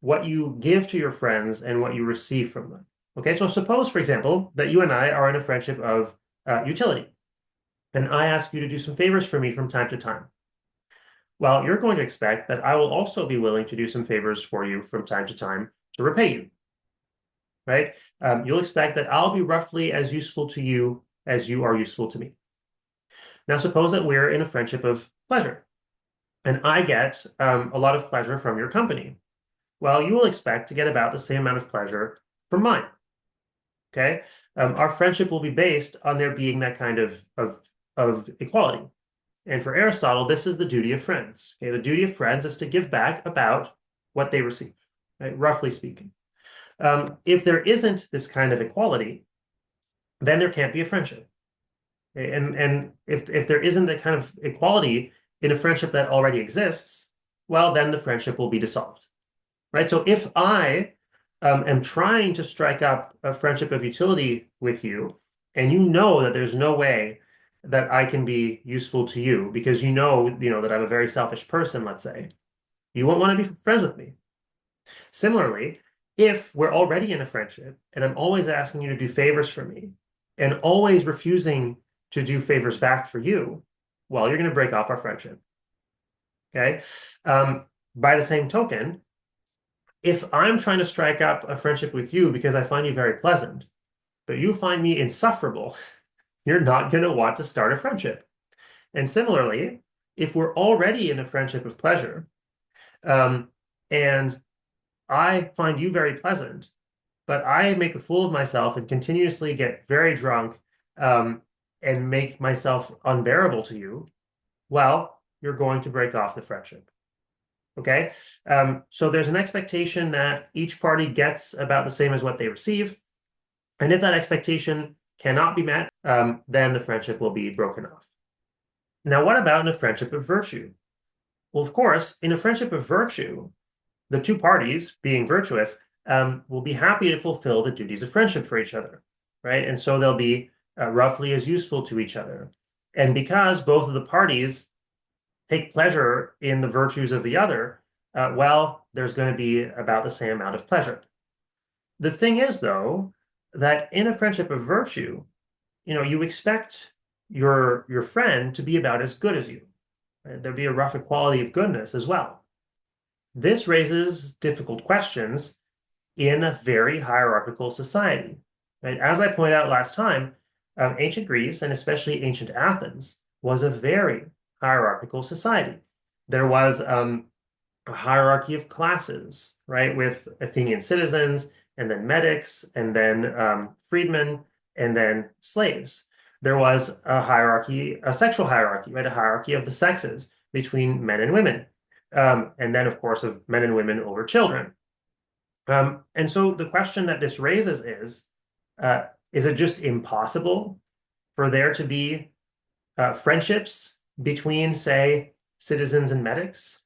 A: what you give to your friends and what you receive from them. Okay, so suppose, for example, that you and I are in a friendship of utility, and I ask you to do some favors for me from time to time. Well, you're going to expect that I will also be willing to do some favors for you from time to time to repay you, right? You'll expect that I'll be roughly as useful to you as you are useful to me. Now, suppose that we're in a friendship of pleasure, and I get a lot of pleasure from your company. Well, you will expect to get about the same amount of pleasure from mine. Okay, our friendship will be based on there being that kind of equality. And for Aristotle, this is the duty of friends. Okay, the duty of friends is to give back about what they receive, right? Roughly speaking. If there isn't this kind of equality, then there can't be a friendship. And if there isn't that kind of equality in a friendship that already exists, well, then the friendship will be dissolved, right? So if I am trying to strike up a friendship of utility with you, and you know that there's no way that I can be useful to you because you know that I'm a very selfish person, let's say, you won't want to be friends with me. Similarly, if we're already in a friendship and I'm always asking you to do favors for me and always refusing to do favors back for you, well, you're going to break off our friendship. Okay. By the same token, if I'm trying to strike up a friendship with you because I find you very pleasant, but you find me insufferable, you're not going to want to start a friendship. And similarly, if we're already in a friendship of pleasure, um, and I find you very pleasant, but I make a fool of myself and continuously get very drunk, um, and make myself unbearable to you, well, you're going to break off the friendship. Okay. So there's an expectation that each party gets about the same as what they receive. And if that expectation cannot be met, then the friendship will be broken off. Now, what about in a friendship of virtue? Well, of course, in a friendship of virtue, the two parties, being virtuous, will be happy to fulfill the duties of friendship for each other, right? And so they'll be roughly as useful to each other. And because both of the parties take pleasure in the virtues of the other, well, there's going to be about the same amount of pleasure. The thing is, though, that in a friendship of virtue, you expect your friend to be about as good as you. Right? There'd be a rough equality of goodness as well. This raises difficult questions in a very hierarchical society. Right? As I pointed out last time, ancient Greece and especially ancient Athens was a very hierarchical society. There was a hierarchy of classes, right, with Athenian citizens and then medics and then freedmen and then slaves. There was a hierarchy, a sexual hierarchy, right, a hierarchy of the sexes between men and women, and then, of course, of men and women over children. And so the question that this raises is it just impossible for there to be friendships between, say, citizens and medics,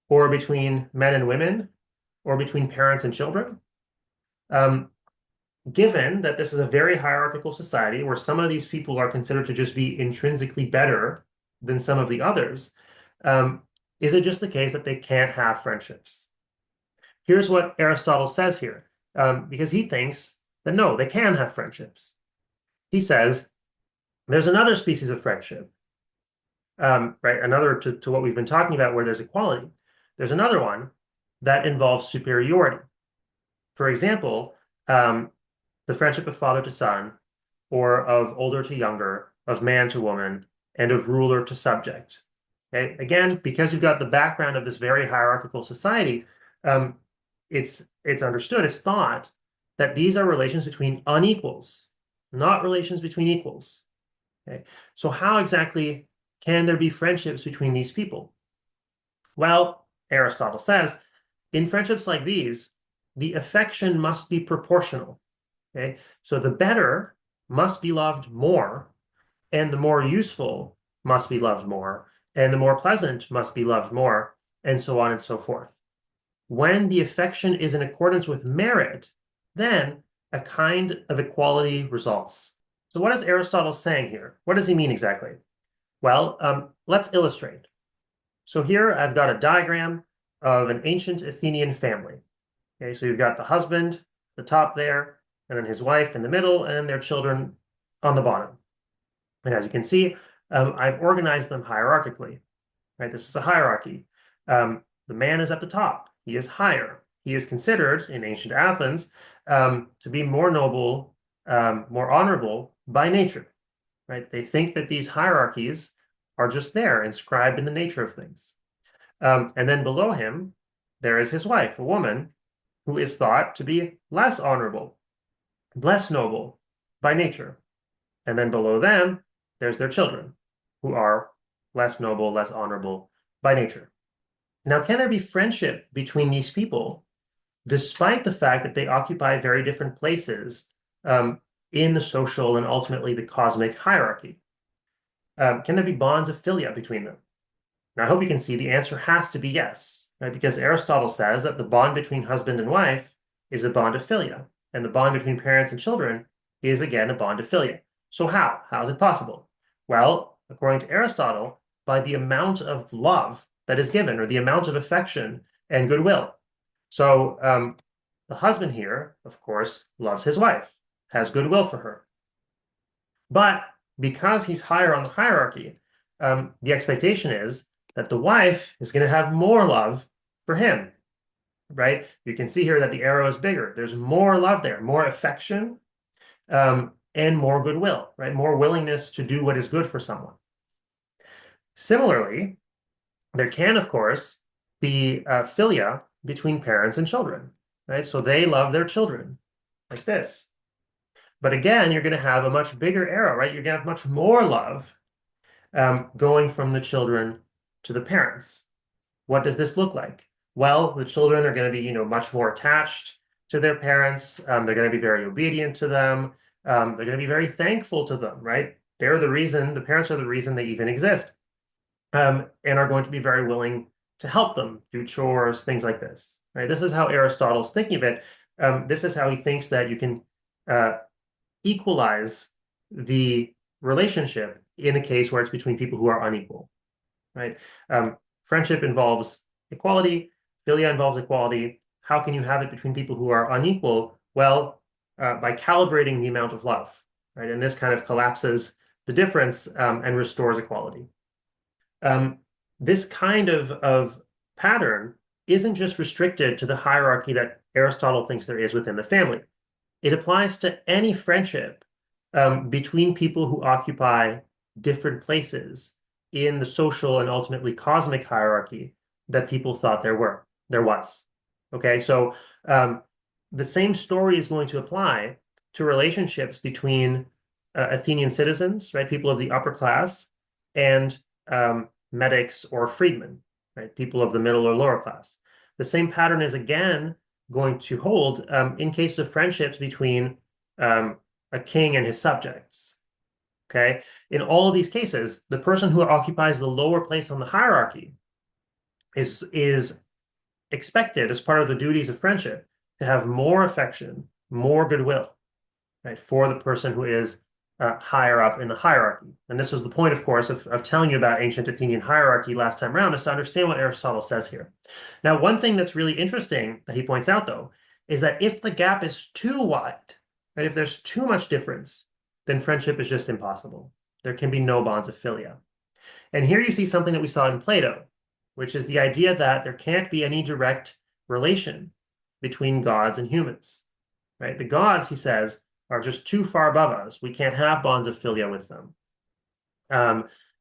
A: or between men and women, or between parents and children? Um, Given that this is a very hierarchical society where some of these people are considered to just be intrinsically better than some of the others, is it just the case that they can't have friendships? Here's what Aristotle says here, because he thinks that no, they can have friendships. He says there's another species of friendship, right? Another to what we've been talking about where there's equality. There's another one that involves superiority. For example, the friendship of father to son, or of older to younger, of man to woman, and of ruler to subject. Okay? Again, because you've got the background of this very hierarchical society, it's understood, it's thought that these are relations between unequals, not relations between equals. Okay? So how exactly can there be friendships between these people? Well, Aristotle says, in friendships like these, the affection must be proportional. Okay, so the better must be loved more, and the more useful must be loved more, and the more pleasant must be loved more, and so on and so forth. When the affection is in accordance with merit, then a kind of equality results. So what is Aristotle saying here? What does he mean exactly? Well, let's illustrate. So here I've got a diagram of an ancient Athenian family. Okay, so you've got the husband, the top there, and then his wife in the middle, and their children on the bottom. And as you can see, I've organized them hierarchically, right? This is a hierarchy. The man is at the top. He is higher. He is considered in ancient Athens to be more noble, more honorable by nature, right? They think that these hierarchies are just there, inscribed in the nature of things. And then below him, there is his wife, a woman, who is thought to be less honorable, less noble by nature. And then below them, there's their children, who are less noble, less honorable by nature. Now, can there be friendship between these people, despite the fact that they occupy very different places in the social and ultimately the cosmic hierarchy? Can there be bonds of philia between them? Now, I hope you can see the answer has to be yes. right? Because Aristotle says that the bond between husband and wife is a bond of philia, and the bond between parents and children is again a bond of philia. So how? How is it possible? Well, according to Aristotle, by the amount of love that is given, or the amount of affection and goodwill. So the husband here, of course, loves his wife, has goodwill for her. But because he's higher on the hierarchy, the expectation is that the wife is going to have more love for him, right? You can see here that the arrow is bigger. There's more love there, more affection, and more goodwill, right? More willingness to do what is good for someone. Similarly, there can, of course, be philia between parents and children, right? So they love their children like this. But again, you're going to have a much bigger arrow, right? You're going to have much more love going from the children to the parents. What does this look like? Well, the children are going to be, much more attached to their parents. They're going to be very obedient to them. They're going to be very thankful to them, right? The parents are the reason they even exist, and are going to be very willing to help them do chores, things like this, right? This is how Aristotle's thinking of it. This is how he thinks that you can uh, equalize the relationship in a case where it's between people who are unequal, right? Friendship involves equality, philia involves equality. How can you have it between people who are unequal? Well, by calibrating the amount of love, right? And this kind of collapses the difference and restores equality. This kind of pattern isn't just restricted to the hierarchy that Aristotle thinks there is within the family. It applies to any friendship between people who occupy different places in the social and ultimately cosmic hierarchy that people thought there was. Okay, so the same story is going to apply to relationships between Athenian citizens, right, people of the upper class, and medics or freedmen, right, people of the middle or lower class. The same pattern is again going to hold in case of friendships between a king and his subjects. Okay, in all of these cases, the person who occupies the lower place on the hierarchy is expected as part of the duties of friendship to have more affection, more goodwill, right, for the person who is higher up in the hierarchy. And this was the point, of course, of telling you about ancient Athenian hierarchy last time around, is to understand what Aristotle says here. Now, one thing that's really interesting that he points out, though, is that if the gap is too wide, right, if there's too much difference, then friendship is just impossible. There can be no bonds of philia. And here you see something that we saw in Plato, which is the idea that there can't be any direct relation between gods and humans, right? The gods, he says, are just too far above us. We can't have bonds of philia with them.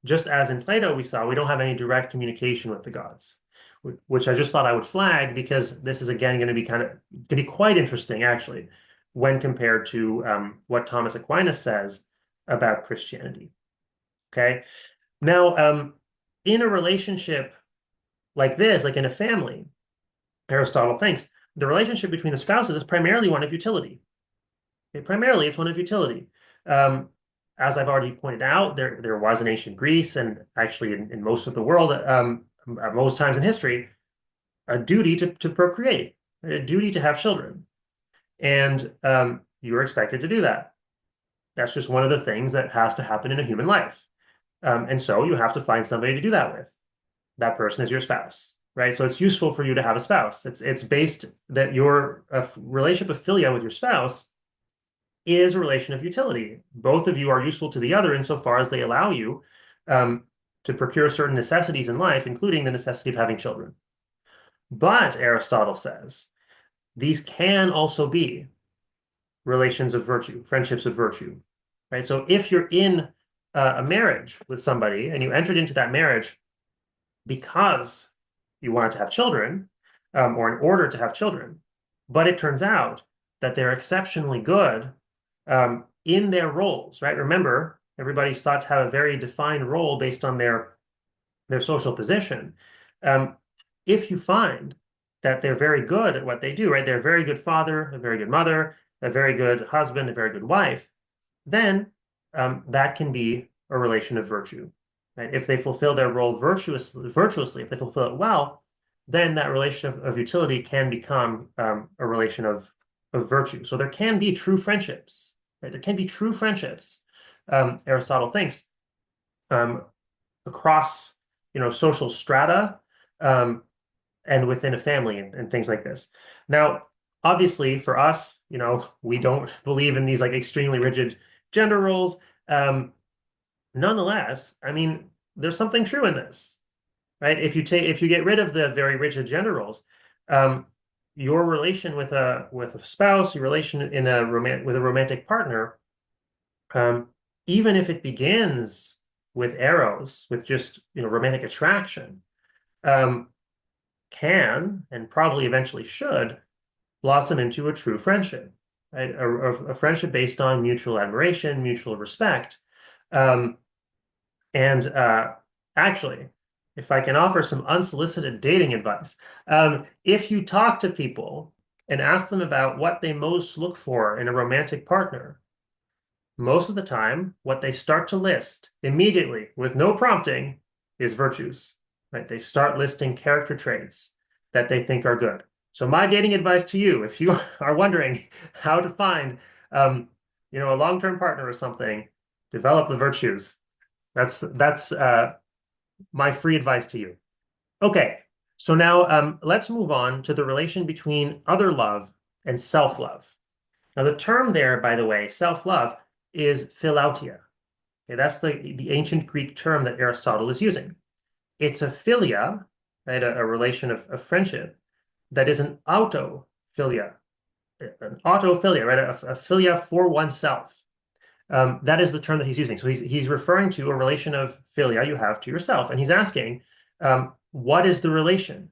A: Just as in Plato, we saw we don't have any direct communication with the gods, which I just thought I would flag because this is again going to be quite interesting actually when compared to what Thomas Aquinas says about Christianity. Okay, now in a relationship like this, like in a family, Aristotle thinks the relationship between the spouses is primarily one of utility. Primarily, it's one of utility. As I've already pointed out, there was in ancient Greece and actually in most of the world, at most times in history, a duty to procreate, a duty to have children. And you are expected to do that. That's just one of the things that has to happen in a human life. And so you have to find somebody to do that with. That person is your spouse, right? So it's useful for you to have a spouse. It's based that your relationship of philia with your spouse is a relation of utility. Both of you are useful to the other insofar as they allow you to procure certain necessities in life, including the necessity of having children. But Aristotle says these can also be relations of virtue, friendships of virtue, right? So if you're in a marriage with somebody and you entered into that marriage because you wanted to have children, or in order to have children, but it turns out that they're exceptionally good in their roles, right? Remember, everybody's thought to have a very defined role based on their social position. If you find that they're very good at what they do, right? They're a very good father, a very good mother, a very good husband, a very good wife, then that can be a relation of virtue, right? If they fulfill their role virtuously, if they fulfill it well, then that relation of utility can become a relation of virtue. So there can be true friendships, right? There can be true friendships, Aristotle thinks, um, across, social strata, um, and within a family and things like this. Now, obviously, for us, we don't believe in these like extremely rigid gender roles. Um, Nonetheless, I mean, there's something true in this, right? If you get rid of the very rigid gender roles, um, your relation with a spouse, your relation in a with a romantic partner, um, even if it begins with eros, with just romantic attraction, um, can and probably eventually should blossom into a true friendship, right? A friendship based on mutual admiration, mutual respect. Um, and actually, if I can offer some unsolicited dating advice, if you talk to people and ask them about what they most look for in a romantic partner, most of the time, what they start to list immediately with no prompting is virtues, right? They start listing character traits that they think are good. So my dating advice to you, if you are wondering how to find, um, a long-term partner or something, develop the virtues. That's my free advice to you. Okay, so now let's move on to the relation between other love and self-love. Now, the term there, by the way, self-love, is philautia. Okay, that's the ancient Greek term that Aristotle is using. It's a philia, right, a relation of friendship, that is an autophilia, right, a philia for oneself. That is the term that he's using. So he's referring to a relation of philia you have to yourself, and he's asking, what is the relation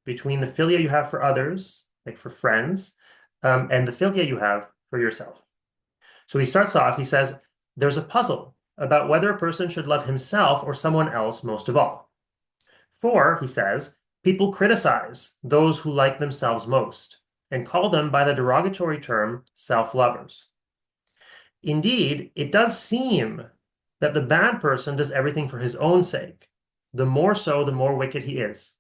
A: between the philia you have for others, like for friends, and the philia you have for yourself? So he starts off, he says, there's a puzzle about whether a person should love himself or someone else most of all. For, he says, people criticize those who like themselves most and call them by the derogatory term self-lovers. Indeed, it does seem that the bad person does everything for his own sake. The more so, the more wicked he is,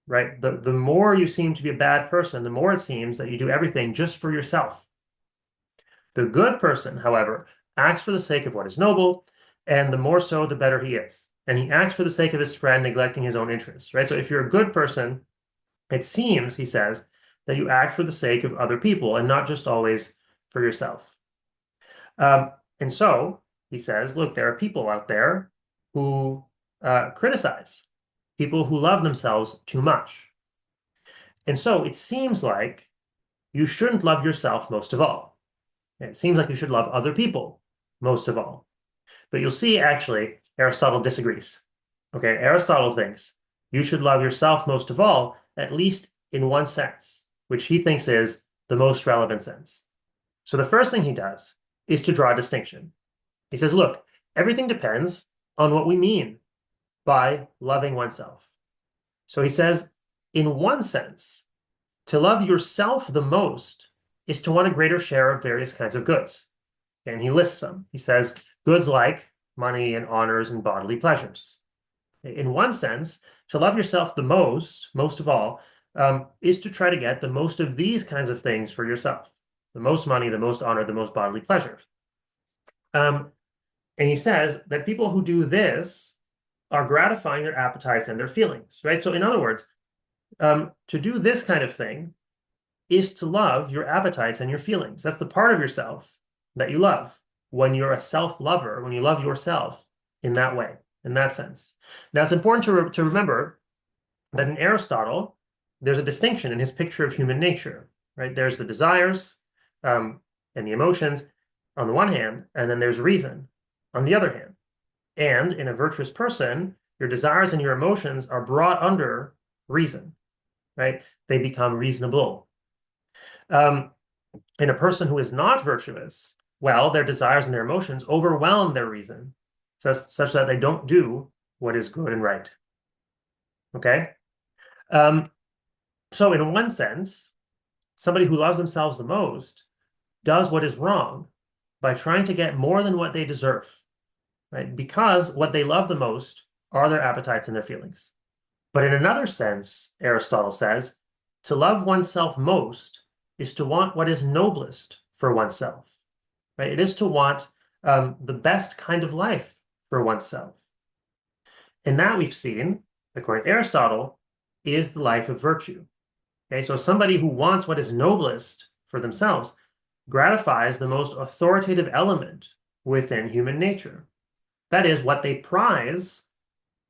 A: right? The more you seem to be a bad person, the more it seems that you do everything just for yourself. The good person, however, acts for the sake of what is noble, and the more so, the better he is. And he acts for the sake of his friend, neglecting his own interests, right? So if you're a good person, it seems, he says, that you act for the sake of other people and not just always for yourself. And so he says, look, there are people out there who criticize, people who love themselves too much. And so it seems like you shouldn't love yourself most of all. And it seems like you should love other people most of all. But you'll see, actually, Aristotle disagrees. Okay, Aristotle thinks you should love yourself most of all, at least in one sense, which he thinks is the most relevant sense. So the first thing he does is to draw a distinction. He says, look, everything depends on what we mean by loving oneself. So he says, in one sense, to love yourself the most is to want a greater share of various kinds of goods. And he lists them. He says, goods like money and honors and bodily pleasures. In one sense, to love yourself the most of all, is to try to get the most of these kinds of things for yourself. The most money, the most honor, the most bodily pleasures. And he says that people who do this are gratifying their appetites and their feelings, right? So in other words, to do this kind of thing is to love your appetites and your feelings. That's the part of yourself that you love when you're a self-lover, when you love yourself in that way, in that sense. Now, it's important to remember that in Aristotle, there's a distinction in his picture of human nature, right? There's the desires and the emotions on the one hand, and then there's reason on the other hand. And in a virtuous person, your desires and your emotions are brought under reason, right? They become reasonable. In a person who is not virtuous, well, their desires and their emotions overwhelm their reason, such that they don't do what is good and right. Okay? So in one sense, somebody who loves themselves the most does what is wrong by trying to get more than what they deserve, right? Because what they love the most are their appetites and their feelings. But in another sense, Aristotle says, to love oneself most is to want what is noblest for oneself, right? It is to want the best kind of life for oneself. And that we've seen, according to Aristotle, is the life of virtue. Okay, so somebody who wants what is noblest for themselves gratifies the most authoritative element within human nature. That is, what they prize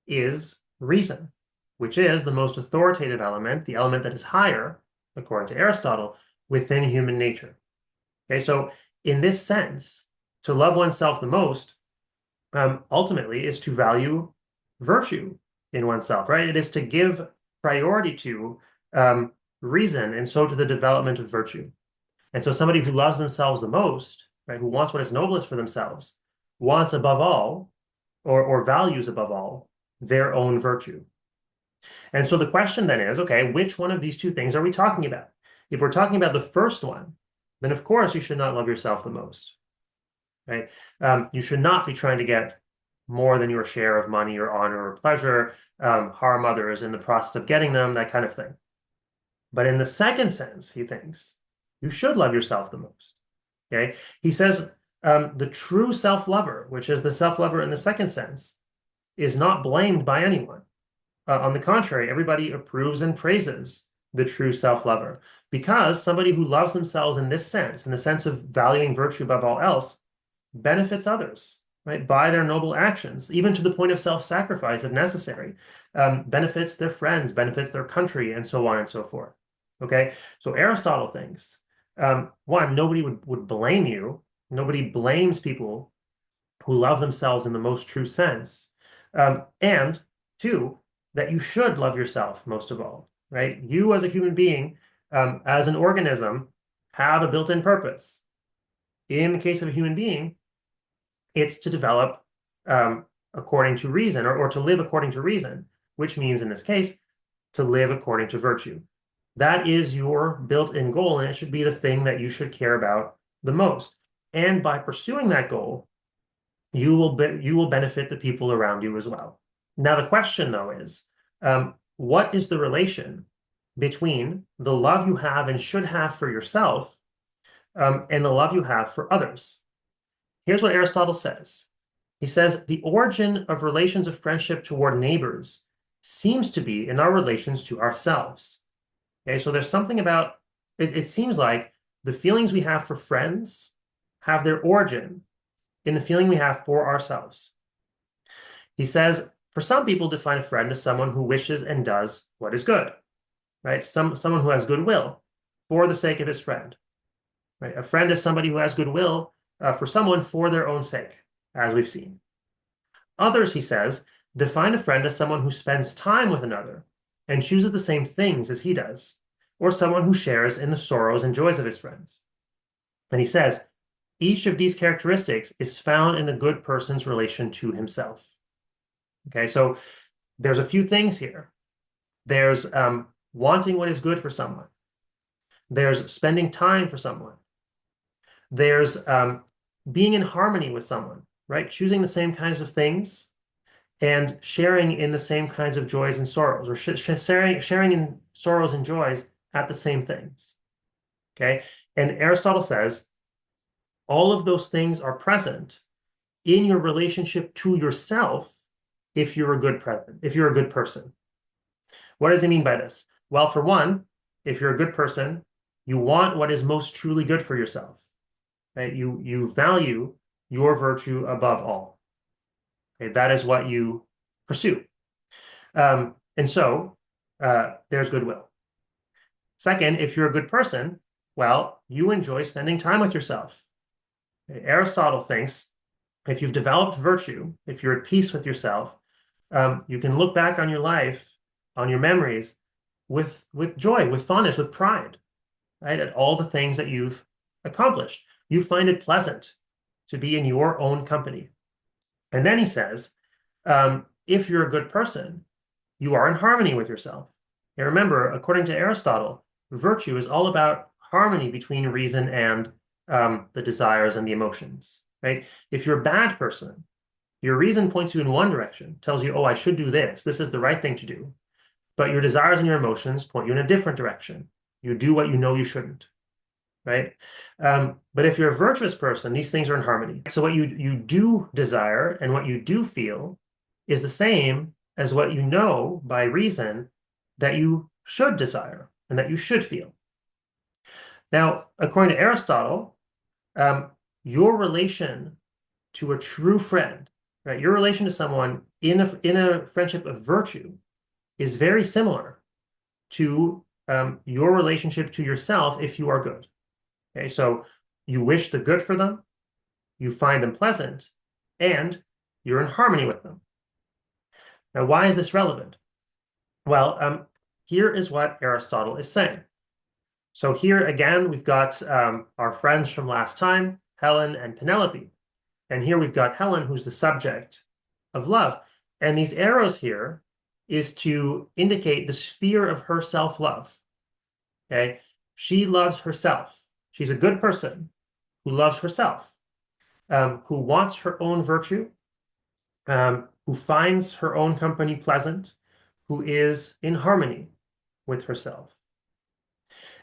A: is reason, which is the most authoritative element, the element that is higher, according to Aristotle, within human nature. Okay, so in this sense, to love oneself the most ultimately is to value virtue in oneself, right? It is to give priority to reason and so to the development of virtue. And so somebody who loves themselves the most, right, who wants what is noblest for themselves, wants above all, or values above all, their own virtue. And so the question then is, okay, which one of these two things are we talking about? If we're talking about the first one, then of course you should not love yourself the most, right? You should not be trying to get more than your share of money or honor or pleasure, harm others in the process of getting them, that kind of thing. But in the second sense, he thinks you should love yourself the most. Okay. He says the true self-lover, which is the self-lover in the second sense, is not blamed by anyone. On the contrary, everybody approves and praises the true self-lover because somebody who loves themselves in this sense, in the sense of valuing virtue above all else, benefits others, right, by their noble actions, even to the point of self-sacrifice if necessary, benefits their friends, benefits their country, and so on and so forth. Okay, so Aristotle thinks, one, nobody would blame you. Nobody blames people who love themselves in the most true sense. And two, that you should love yourself most of all, right? You as a human being, as an organism, have a built-in purpose. In the case of a human being, it's to develop according to reason or to live according to reason, which means in this case, to live according to virtue. That is your built-in goal, and it should be the thing that you should care about the most. And by pursuing that goal, you will benefit the people around you as well. Now, the question, though, is what is the relation between the love you have and should have for yourself and the love you have for others? Here's what Aristotle says. He says, the origin of relations of friendship toward neighbors seems to be in our relations to ourselves. Okay, so there's something about it seems like the feelings we have for friends have their origin in the feeling we have for ourselves. He says, for some people, define a friend as someone who wishes and does what is good, right? Someone who has goodwill for the sake of his friend, right? A friend is somebody who has goodwill for someone for their own sake, as we've seen. Others, he says, define a friend as someone who spends time with another and chooses the same things as he does, or someone who shares in the sorrows and joys of his friends. And he says, each of these characteristics is found in the good person's relation to himself. Okay, so there's a few things here. There's wanting what is good for someone. There's spending time for someone. There's being in harmony with someone, right? Choosing the same kinds of things and sharing in the same kinds of joys and sorrows, or sharing in sorrows and joys at the same things. Okay, and Aristotle says all of those things are present in your relationship to yourself if you're a good person. What does he mean by this? Well, for one, if you're a good person, you want what is most truly good for yourself, right? You value your virtue above all. Okay, that is what you pursue. And so there's goodwill. Second, if you're a good person, well, you enjoy spending time with yourself. Okay, Aristotle thinks if you've developed virtue, if you're at peace with yourself, you can look back on your life, on your memories, with joy, with fondness, with pride, right? At all the things that you've accomplished. You find it pleasant to be in your own company. And then he says, if you're a good person, you are in harmony with yourself. And remember, according to Aristotle, virtue is all about harmony between reason and the desires and the emotions, right? If you're a bad person, your reason points you in one direction, tells you, oh, I should do this. This is the right thing to do. but your desires and your emotions point you in a different direction. You do what you know you shouldn't, right? But if you're a virtuous person, these things are in harmony. So what you do desire and what you do feel is the same as what you know by reason that you should desire and that you should feel. Now, according to Aristotle, um, your relation to a true friend, right? Your relation to someone in a friendship of virtue is very similar to your relationship to yourself if you are good. Okay, so you wish the good for them, you find them pleasant, and you're in harmony with them. Now, why is this relevant? Well, here is what Aristotle is saying. So here again, we've got our friends from last time, Helen and Penelope. And here we've got Helen, who's the subject of love. And these arrows here is to indicate the sphere of her self-love. Okay? She loves herself. She's a good person who loves herself, who wants her own virtue, who finds her own company pleasant, who is in harmony with herself.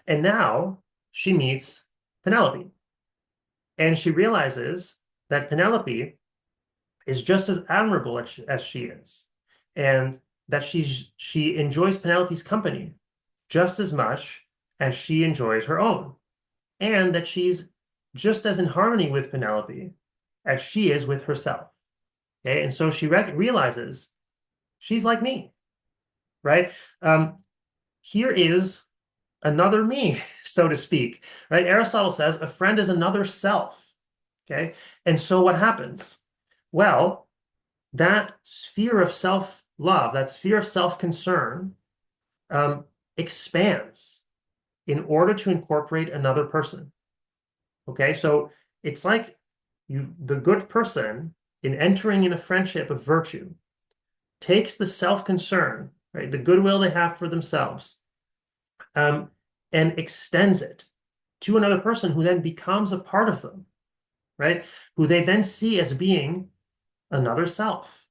A: And now she meets Penelope. And she realizes that Penelope is just as admirable as she is, and that she enjoys Penelope's company just as much as she enjoys her own, and that she's just as in harmony with Penelope as she is with herself. Okay, and so she realizes she's like me, right? Here is another me, so to speak, right? Aristotle says a friend is another self. Okay, and so what happens? Well, that sphere of self-love, that sphere of self-concern, expands in order to incorporate another person. Okay, so it's like the good person, in entering in a friendship of virtue, takes the self-concern, right, the goodwill they have for themselves, and extends it to another person who then becomes a part of them, right? Who they then see as being another self,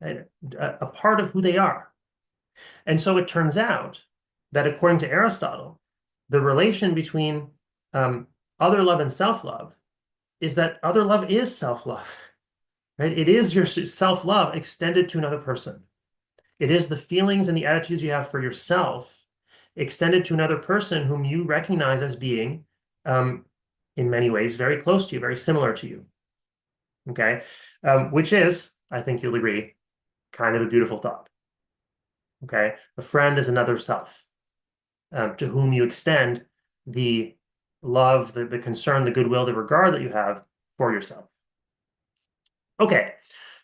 A: right? A part of who they are. And so it turns out that according to Aristotle, the relation between other love and self-love is that other love is self-love, right? It is your self-love extended to another person. It is the feelings and the attitudes you have for yourself extended to another person whom you recognize as being, in many ways, very close to you, very similar to you. Okay? Which is, I think you'll agree, kind of a beautiful thought. Okay? A friend is another self to whom you extend the love, the concern, the goodwill, the regard that you have for yourself. Okay,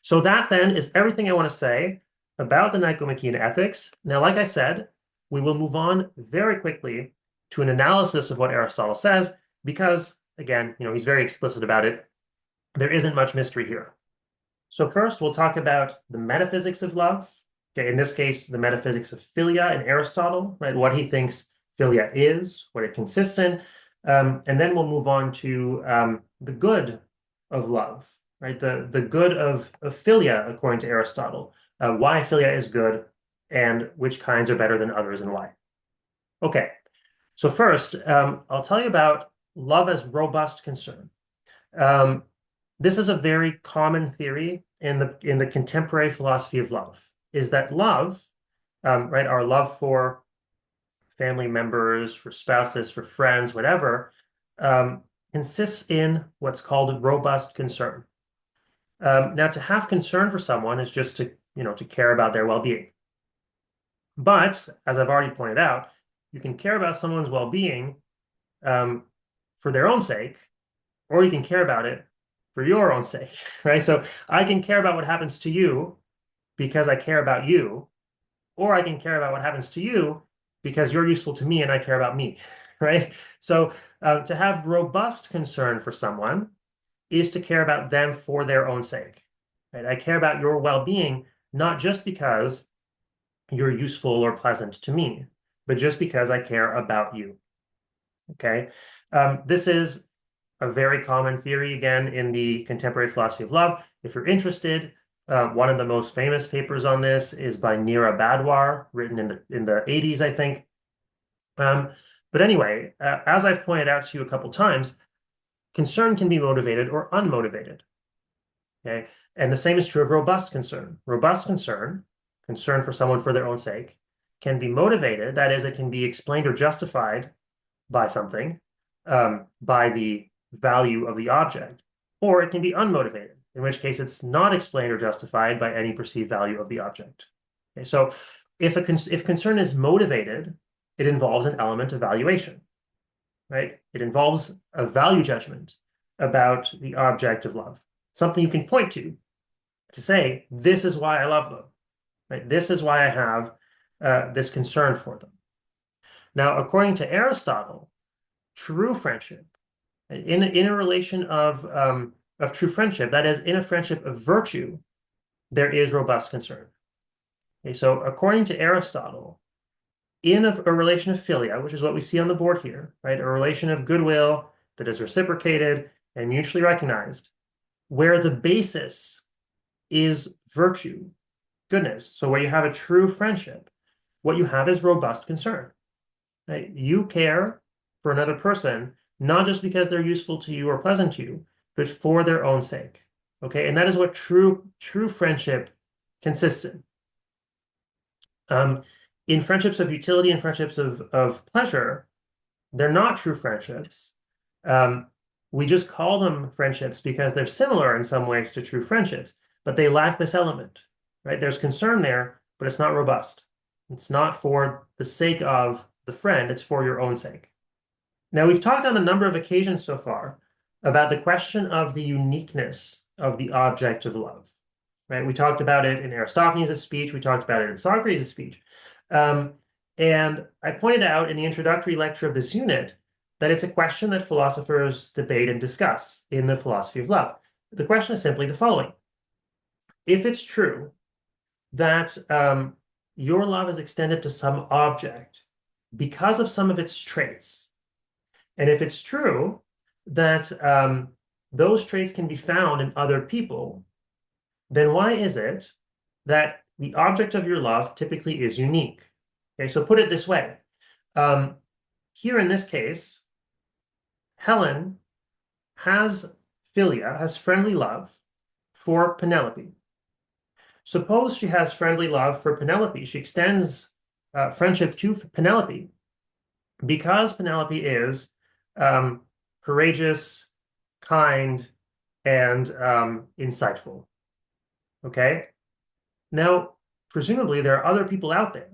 A: so that then is everything I want to say about the Nicomachean Ethics. Now, like I said, we will move on very quickly to an analysis of what Aristotle says, because, again, he's very explicit about it. There isn't much mystery here. So first, we'll talk about the metaphysics of love. Okay, in this case, the metaphysics of philia in Aristotle, right? What he thinks philia is, what it consists in. And then we'll move on to the good of love, right? The good of philia, according to Aristotle, why philia is good and which kinds are better than others and why. Okay, so first, I'll tell you about love as robust concern. This is a very common theory in the contemporary philosophy of love, is that love, right, our love for family members, for spouses, for friends, whatever, consists in what's called robust concern. Now, to have concern for someone is just to care about their well-being. But as I've already pointed out, you can care about someone's well-being for their own sake, or you can care about it for your own sake, right? So I can care about what happens to you because I care about you, or I can care about what happens to you because you're useful to me and I care about me, right? So to have robust concern for someone is to care about them for their own sake, right? I care about your well-being, not just because you're useful or pleasant to me, but just because I care about you, okay? This is a very common theory, again, in the contemporary philosophy of love. If you're interested, One of the most famous papers on this is by Neera Badwar, written in the 80s, I think. Um, but anyway, as I've pointed out to you a couple times, concern can be motivated or unmotivated. Okay, and the same is true of robust concern. Robust concern, concern for someone for their own sake, can be motivated. That is, it can be explained or justified by something, by the value of the object, or it can be unmotivated, in which case it's not explained or justified by any perceived value of the object. Okay, so if concern is motivated, it involves an element of valuation, right? It involves a value judgment about the object of love, something you can point to say, this is why I love them, right? This is why I have this concern for them. Now, according to Aristotle, true friendship, in a relation of true friendship, that is, in a friendship of virtue, there is robust concern. Okay, so according to Aristotle, in a relation of philia, which is what we see on the board here, right, a relation of goodwill that is reciprocated and mutually recognized, where the basis is virtue, goodness. So where you have a true friendship, what you have is robust concern. Right? You care for another person, not just because they're useful to you or pleasant to you, but for their own sake. Okay, and that is what true friendship consists in. In friendships of utility and friendships of pleasure, they're not true friendships. We just call them friendships because they're similar in some ways to true friendships, but they lack this element, right? There's concern there, but it's not robust. It's not for the sake of the friend, it's for your own sake. Now, we've talked on a number of occasions so far about the question of the uniqueness of the object of love, right? We talked about it in Aristophanes' speech. We talked about it in Socrates' speech. And I pointed out in the introductory lecture of this unit that it's a question that philosophers debate and discuss in the philosophy of love. The question is simply the following. If it's true that your love is extended to some object because of some of its traits, and if it's true that those traits can be found in other people, then why is it that the object of your love typically is unique? Okay, so put it this way. Here in this case, Helen has philia, has friendly love for Penelope. Suppose she has friendly love for Penelope. She extends friendship to Penelope because Penelope is courageous, kind, and insightful. Okay? Now, presumably, there are other people out there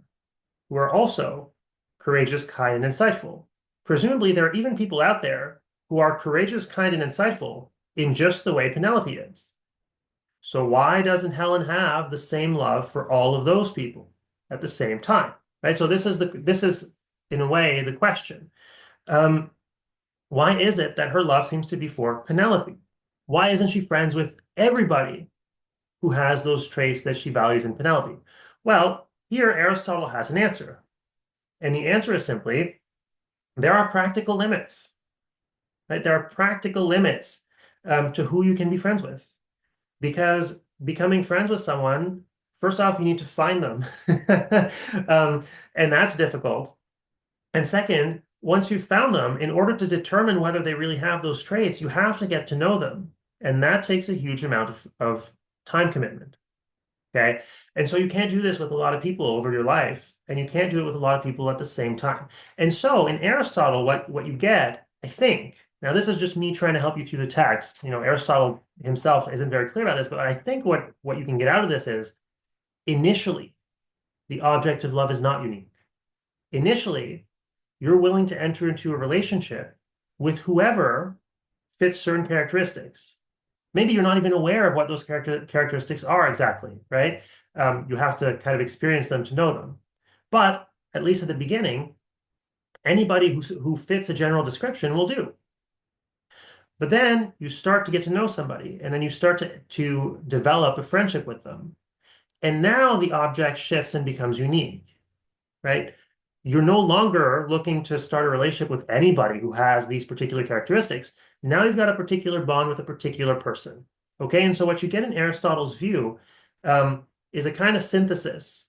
A: who are also courageous, kind, and insightful. Presumably, there are even people out there who are courageous, kind, and insightful in just the way Penelope is. So why doesn't Helen have the same love for all of those people at the same time? Right? So this is in a way the question. Why is it that her love seems to be for Penelope? Why isn't she friends with everybody who has those traits that she values in Penelope? Well, here Aristotle has an answer. And the answer is simply, there are practical limits. Right? There are practical limits to who you can be friends with. Because becoming friends with someone, first off, you need to find them. And that's difficult. And second, once you've found them, in order to determine whether they really have those traits, you have to get to know them. And that takes a huge amount of time commitment. Okay. And so you can't do this with a lot of people over your life, and you can't do it with a lot of people at the same time. And so in Aristotle, what you get, I think, now this is just me trying to help you through the text. You know, Aristotle himself isn't very clear about this, but I think what you can get out of this is initially, the object of love is not unique. Initially, you're willing to enter into a relationship with whoever fits certain characteristics. Maybe you're not even aware of what those characteristics are exactly, right? You have to kind of experience them to know them. But at least at the beginning, anybody who fits a general description will do. But then you start to get to know somebody, and then you start to develop a friendship with them. And now the object shifts and becomes unique, right? You're no longer looking to start a relationship with anybody who has these particular characteristics. Now you've got a particular bond with a particular person. Okay, and so what you get in Aristotle's view is a kind of synthesis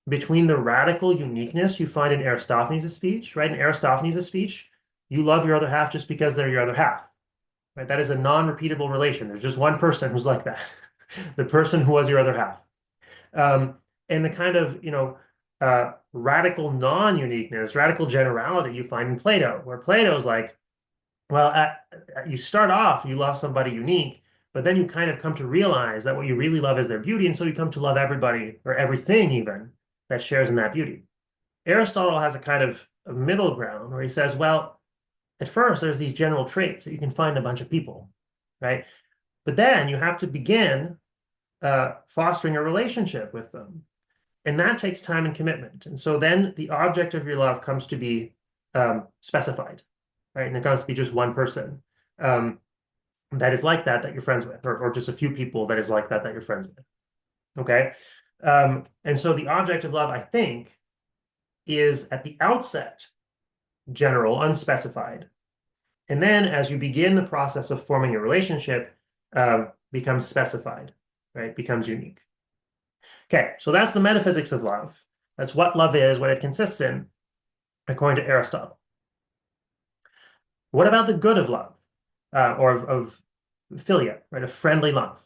A: between the radical uniqueness you find in Aristophanes' speech, right? In Aristophanes' speech, you love your other half just because they're your other half, right? That is a non-repeatable relation. There's just one person who's like that, the person who was your other half. Um, and the kind of, radical non-uniqueness, radical generality you find in Plato, where Plato's like, well, you start off, you love somebody unique, but then you kind of come to realize that what you really love is their beauty, and so you come to love everybody or everything even that shares in that beauty. Aristotle has a kind of a middle ground where he says, well, at first there's these general traits that you can find in a bunch of people, right? But then you have to begin fostering a relationship with them. And that takes time and commitment. And so then the object of your love comes to be specified, right? And it comes to be just one person that is like that you're friends with, or just a few people that is like that you're friends with. Okay. And so the object of love, I think, is at the outset general, unspecified. And then as you begin the process of forming a relationship, becomes specified, right? Becomes unique. Okay, so that's the metaphysics of love. That's what love is, what it consists in, according to Aristotle. What about the good of love, or of philia, right? Of friendly love.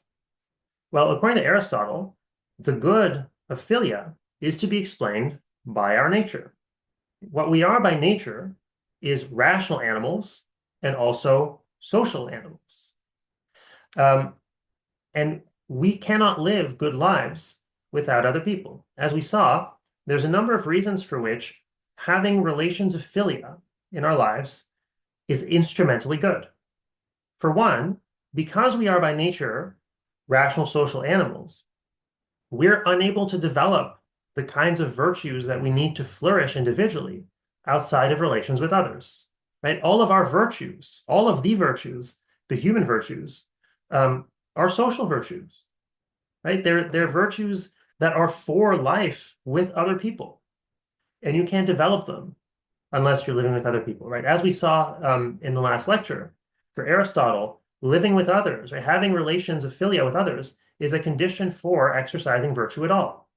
A: Well, according to Aristotle, the good of philia is to be explained by our nature. What we are by nature is rational animals and also social animals. Um, and we cannot live good lives without other people. As we saw, there's a number of reasons for which having relations of philia in our lives is instrumentally good. For one, because we are by nature rational social animals, we're unable to develop the kinds of virtues that we need to flourish individually outside of relations with others, right? All of our virtues, all of the virtues, the human virtues, are social virtues, right? They're virtues that are for life with other people, and you can't develop them unless you're living with other people, right? As we saw in the last lecture, for Aristotle, living with others, right, having relations of philia with others is a condition for exercising virtue at all.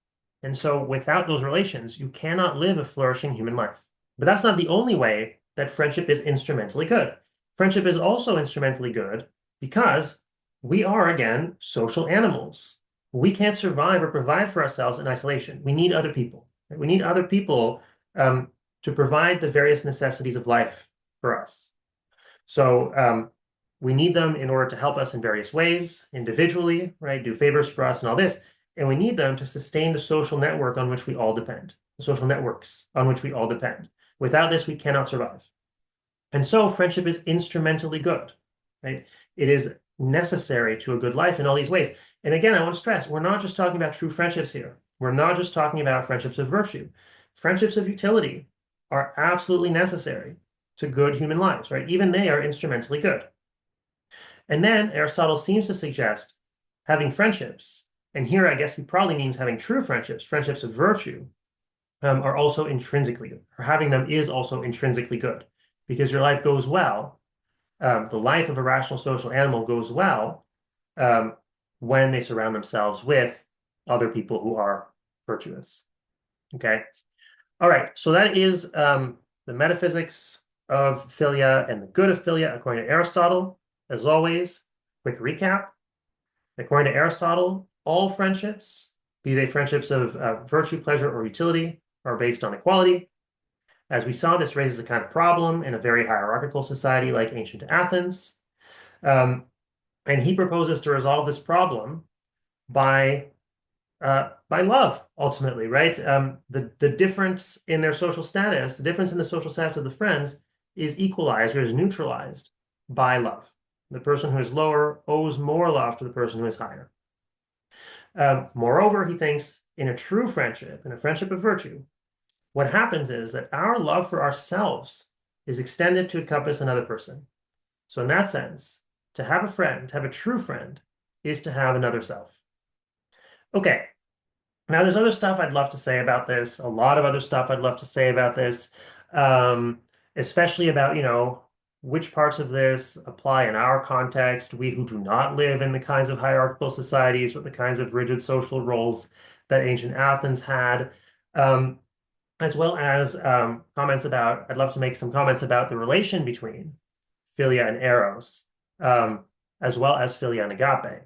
A: And so without those relations, you cannot live a flourishing human life. But that's not the only way that friendship is instrumentally good. Friendship is also instrumentally good because we are, again, social animals. We can't survive or provide for ourselves in isolation. We need other people. Right? We need other people to provide the various necessities of life for us. So we need them in order to help us in various ways, individually, right? Do favors for us and all this. And we need them to sustain the social network on which we all depend, the social networks on which we all depend. Without this, we cannot survive. And so friendship is instrumentally good, right? It is necessary to a good life in all these ways. And again, I want to stress, we're not just talking about true friendships here. We're not just talking about friendships of virtue. Friendships of utility are absolutely necessary to good human lives, right? Even they are instrumentally good. And then Aristotle seems to suggest having friendships, and here I guess he probably means having true friendships, friendships of virtue, are also intrinsically good, or having them is also intrinsically good, because your life goes well. The life of a rational social animal goes well when they surround themselves with other people who are virtuous. Okay. All right. So that is the metaphysics of philia and the good of philia according to Aristotle. As always, quick recap. According to Aristotle, all friendships, be they friendships of virtue, pleasure, or utility, are based on equality. As we saw, this raises a kind of problem in a very hierarchical society like ancient Athens. And he proposes to resolve this problem by love, ultimately, right? The difference in their social status, the difference in the social status of the friends is equalized or is neutralized by love. The person who is lower owes more love to the person who is higher. Moreover, he thinks in a true friendship, in a friendship of virtue, what happens is that our love for ourselves is extended to encompass another person. So in that sense, to have a friend, to have a true friend, is to have another self. Okay, now there's other stuff I'd love to say about this, a lot of other stuff I'd love to say about this, especially about, which parts of this apply in our context, we who do not live in the kinds of hierarchical societies with the kinds of rigid social roles that ancient Athens had, um, as well as comments about, I'd love to make some comments about the relation between philia and eros, um, as well as philia and agape.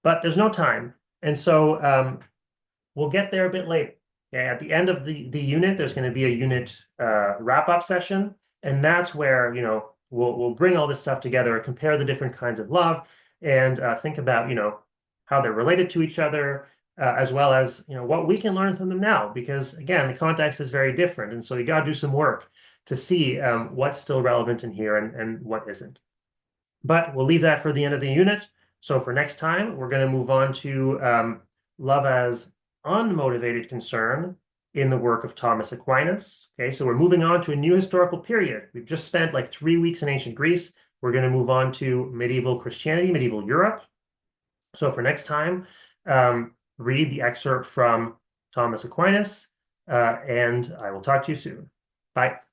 A: But there's no time. And so we'll get there a bit later. Okay, at the end of the unit, there's going to be a unit wrap-up session, and that's where we'll bring all this stuff together, compare the different kinds of love, and think about how they're related to each other, as well as what we can learn from them now. Because again, the context is very different, and so you got to do some work to see what's still relevant in here and what isn't. But we'll leave that for the end of the unit. So for next time, we're going to move on to love as unmotivated concern in the work of Thomas Aquinas. Okay, so we're moving on to a new historical period. We've just spent like 3 weeks in ancient Greece. We're going to move on to medieval Christianity, medieval Europe. So for next time, read the excerpt from Thomas Aquinas, and I will talk to you soon. Bye.